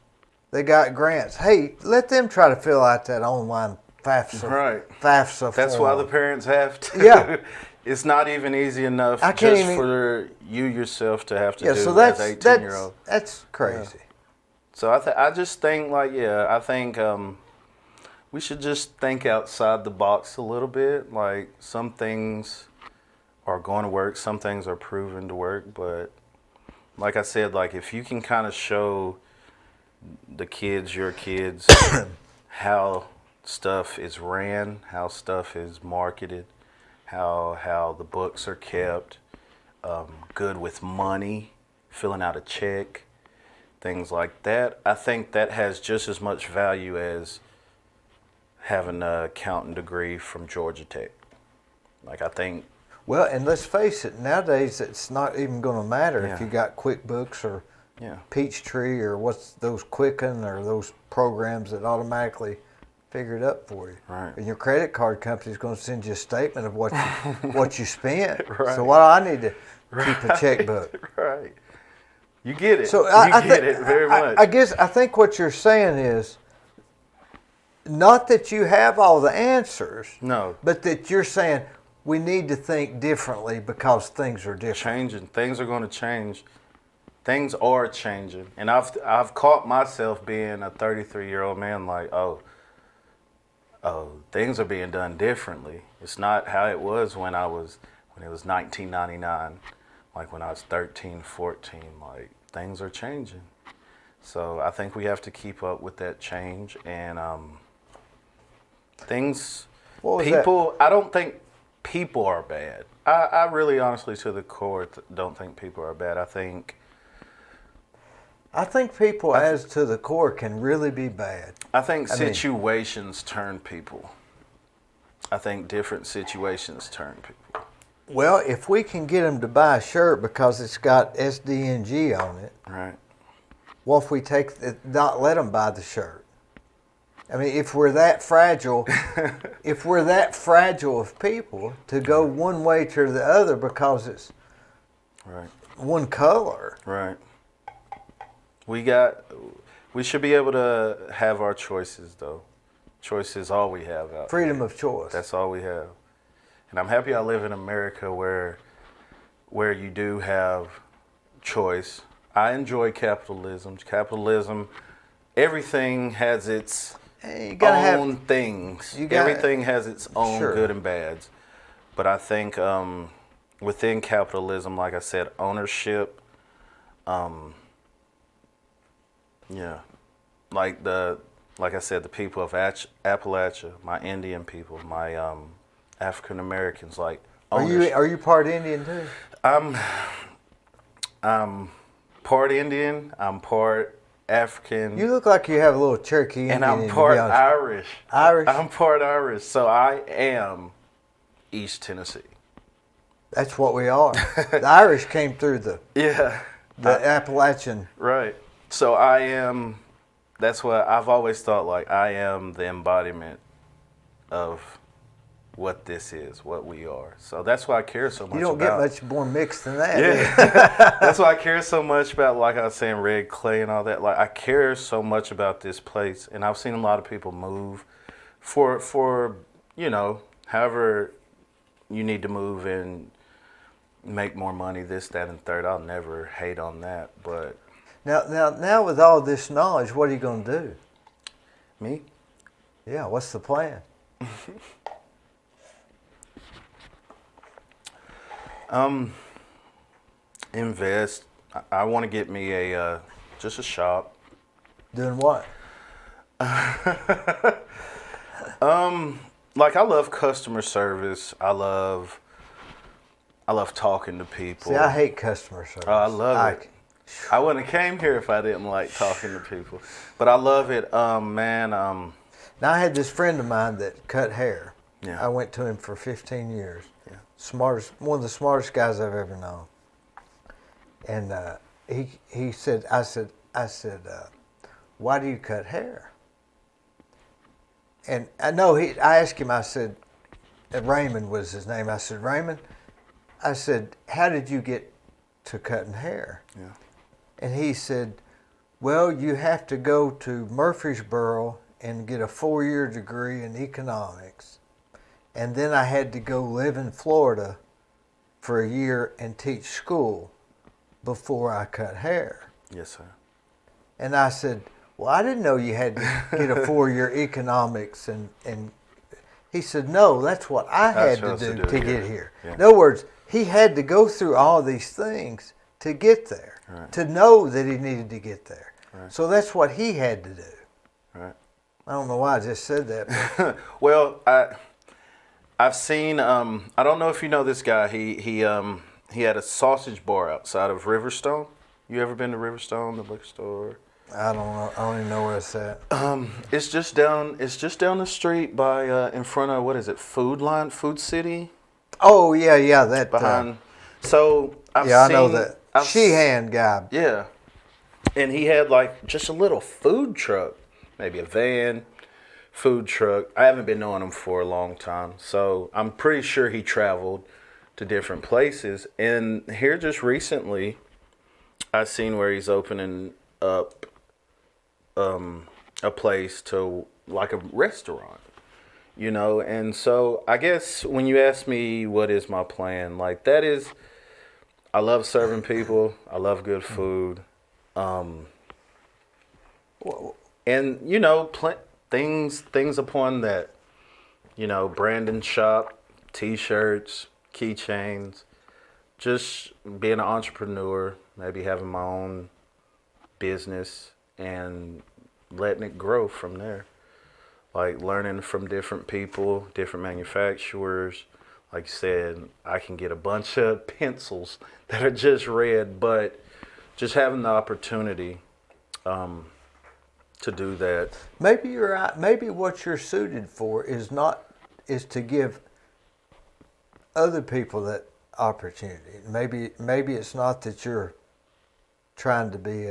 they got grants. Hey, let them try to fill out that online FAFSA. Right. FAFSA That's form. why the parents have to. Yeah. It's not even easy enough for you yourself to have to do so as 18-year-old. That's crazy. Yeah. So I just think I think we should just think outside the box a little bit. Like some things are going to work, some things are proven to work, but like I said, like if you can kind of show your kids, how stuff is ran, how stuff is marketed, how the books are kept, good with money, filling out a check, things like that. I think that has just as much value as having an accounting degree from Georgia Tech. Like I think Well, and let's face it, nowadays it's not even going to matter if Yeah. you got QuickBooks or Yeah. Peachtree or what's those Quicken or those programs that automatically figure it up for you. Right. And your credit card company is going to send you a statement of what you what you spent. Right. So why do I need to keep a checkbook? Right. You get it. So you get it very much. I think what you're saying is not that you have all the answers. No. But that you're saying we need to think differently because things are different. Changing. Things are going to change. Things are changing. And I've caught myself being a 33-year-old man like, oh, things are being done differently. It's not how it was when it was 1999, like when I was 13, 14, like things are changing. So I think we have to keep up with that change and things, What was people, I don't think people are bad. I really honestly to the core don't think people are bad. I think people as to the core can really be bad. I think I mean- situations turn people. I think different situations turn people. Well, if we can get them to buy a shirt because it's got SDNG on it, Right. what if we not let them buy the shirt? I mean, if we're that fragile, of people to go one way to the other because it's Right. one color. Right. We should be able to have our choices though. Choice is all we have out Freedom here. of choice. That's all we have. And I'm happy I live in America where you do have choice. I enjoy capitalism. Capitalism, everything has its You gotta own things. you gotta- Everything has its own Sure. good and bads. But I think within capitalism, like I said, ownership, yeah, like I said, the people of Appalachia, my Indian people, my African Americans, like ownership. Are you part Indian too? I'm part Indian. I'm part African. You look like you have a little Cherokee Indian and I'm in you, part to be honest. Irish. Irish? I'm part Irish. So I am East Tennessee. That's what we are. The Irish came through the Yeah. Appalachian. Right. So I am, that's what I've always thought, like I am the embodiment of what this is, what we are. So that's why I care so much You don't about. get much more mixed than that. Yeah. That's why I care so much about, like I was saying, red clay and all that. Like I care so much about this place, and I've seen a lot of people move for however you need to move and make more money, this, that, and third. I'll never hate on that, but Now, with all this knowledge, what are you going to do? me, Yeah, what's the plan? invest. I want to get me just a shop. Doing what? Like I love customer service. I love talking to people. See, I hate customer service. Oh, I love it. I wouldn't have came here if I didn't like talking to people. But I love it, man. Now, I had this friend of mine that cut hair. Yeah. I went to him for 15 years. Yeah. One of the smartest guys I've ever known. And he said, I said, why do you cut hair? And I know I asked him, I said, Raymond was his name. I said, Raymond, I said, how did you get to cutting hair? Yeah. And he said, well, you have to go to Murfreesboro and get a 4-year degree in economics. And then I had to go live in Florida for a year and teach school before I cut hair. Yes, sir. And I said, well, I didn't know you had to get a 4-year economics. And he said, no, that's what I had to do to get here. Yeah. In other words, he had to go through all these things to get there, Right. to know that he needed to get there. Right. So that's what he had to do. Right. I don't know why I just said that. But Well, I've seen. I don't know if you know this guy. He had a sausage bar outside of Riverstone. You ever been to Riverstone, the liquor store? I don't know. I don't even know where it's at. It's just down the street by in front of, what is it, Food City. Oh yeah, that behind. So I've yeah, seen, I know that I've Sheehan guy. Yeah. And he had like just a little food truck, maybe a van, food truck. I haven't been knowing him for a long time. So I'm pretty sure he traveled to different places. And here just recently, I seen where he's opening up a place to like a restaurant, you know. And so I guess when you ask me what is my plan, like that is, I love serving people. I love good food. And you know, things upon that, you know, branding shop, T-shirts, keychains, just being an entrepreneur, maybe having my own business and letting it grow from there. Like learning from different people, different manufacturers. Like you said, I can get a bunch of pencils that are just red, but just having the opportunity to do that. Maybe you're right. Maybe what you're suited for is to give other people that opportunity. Maybe it's not that you're trying to be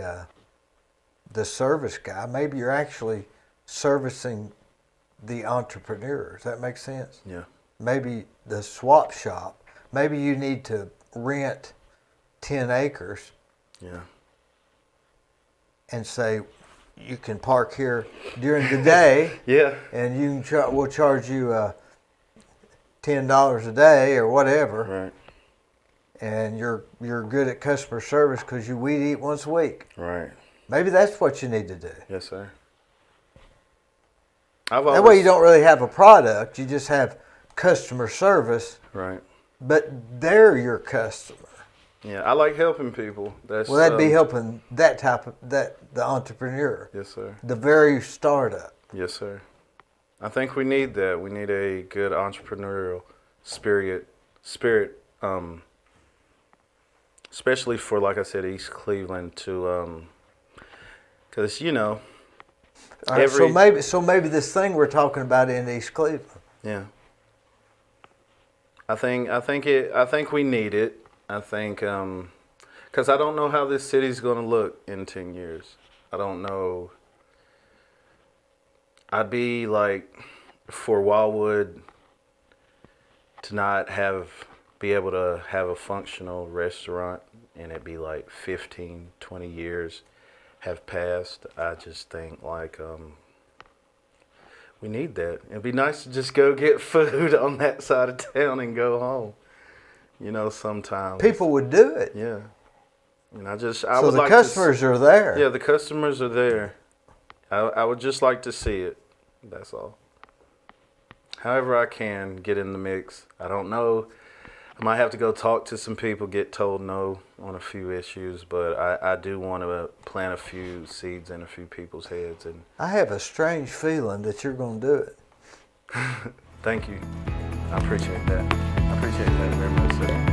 the service guy. Maybe you're actually servicing the entrepreneur. Does that make sense? Yeah. Maybe the swap shop. Maybe you need to rent 10 acres. Yeah. And say, you can park here during the day. Yeah. And we'll charge you $10 a day or whatever. Right. And you're good at customer service because we'd eat once a week. Right. Maybe that's what you need to do. Yes, sir. That way you don't really have a product. You just have customer service. Right. But they're your customer. Yeah, I like helping people. Well, that'd be helping the entrepreneur. Yes, sir. The very startup. Yes, sir. I think we need that. We need a good entrepreneurial spirit, especially for, like I said, East Cleveland to, because you know, All right, so maybe this thing we're talking about in East Cleveland. Yeah. I think we need it. I think, because I don't know how this city's going to look in 10 years. I don't know. I'd be like, for Wildwood to not be able to have a functional restaurant and it be like 15, 20 years have passed. I just think like, we need that. It'd be nice to just go get food on that side of town and go home. You know, sometimes people would do it. Yeah, and I would the like customers are there. Yeah, the customers are there. I would just like to see it. That's all. However I can get in the mix. I don't know. I might have to go talk to some people, get told no on a few issues, but I do want to plant a few seeds in a few people's heads. And I have a strange feeling that you're going to do it. Thank you. I appreciate that. I appreciate that very much, sir.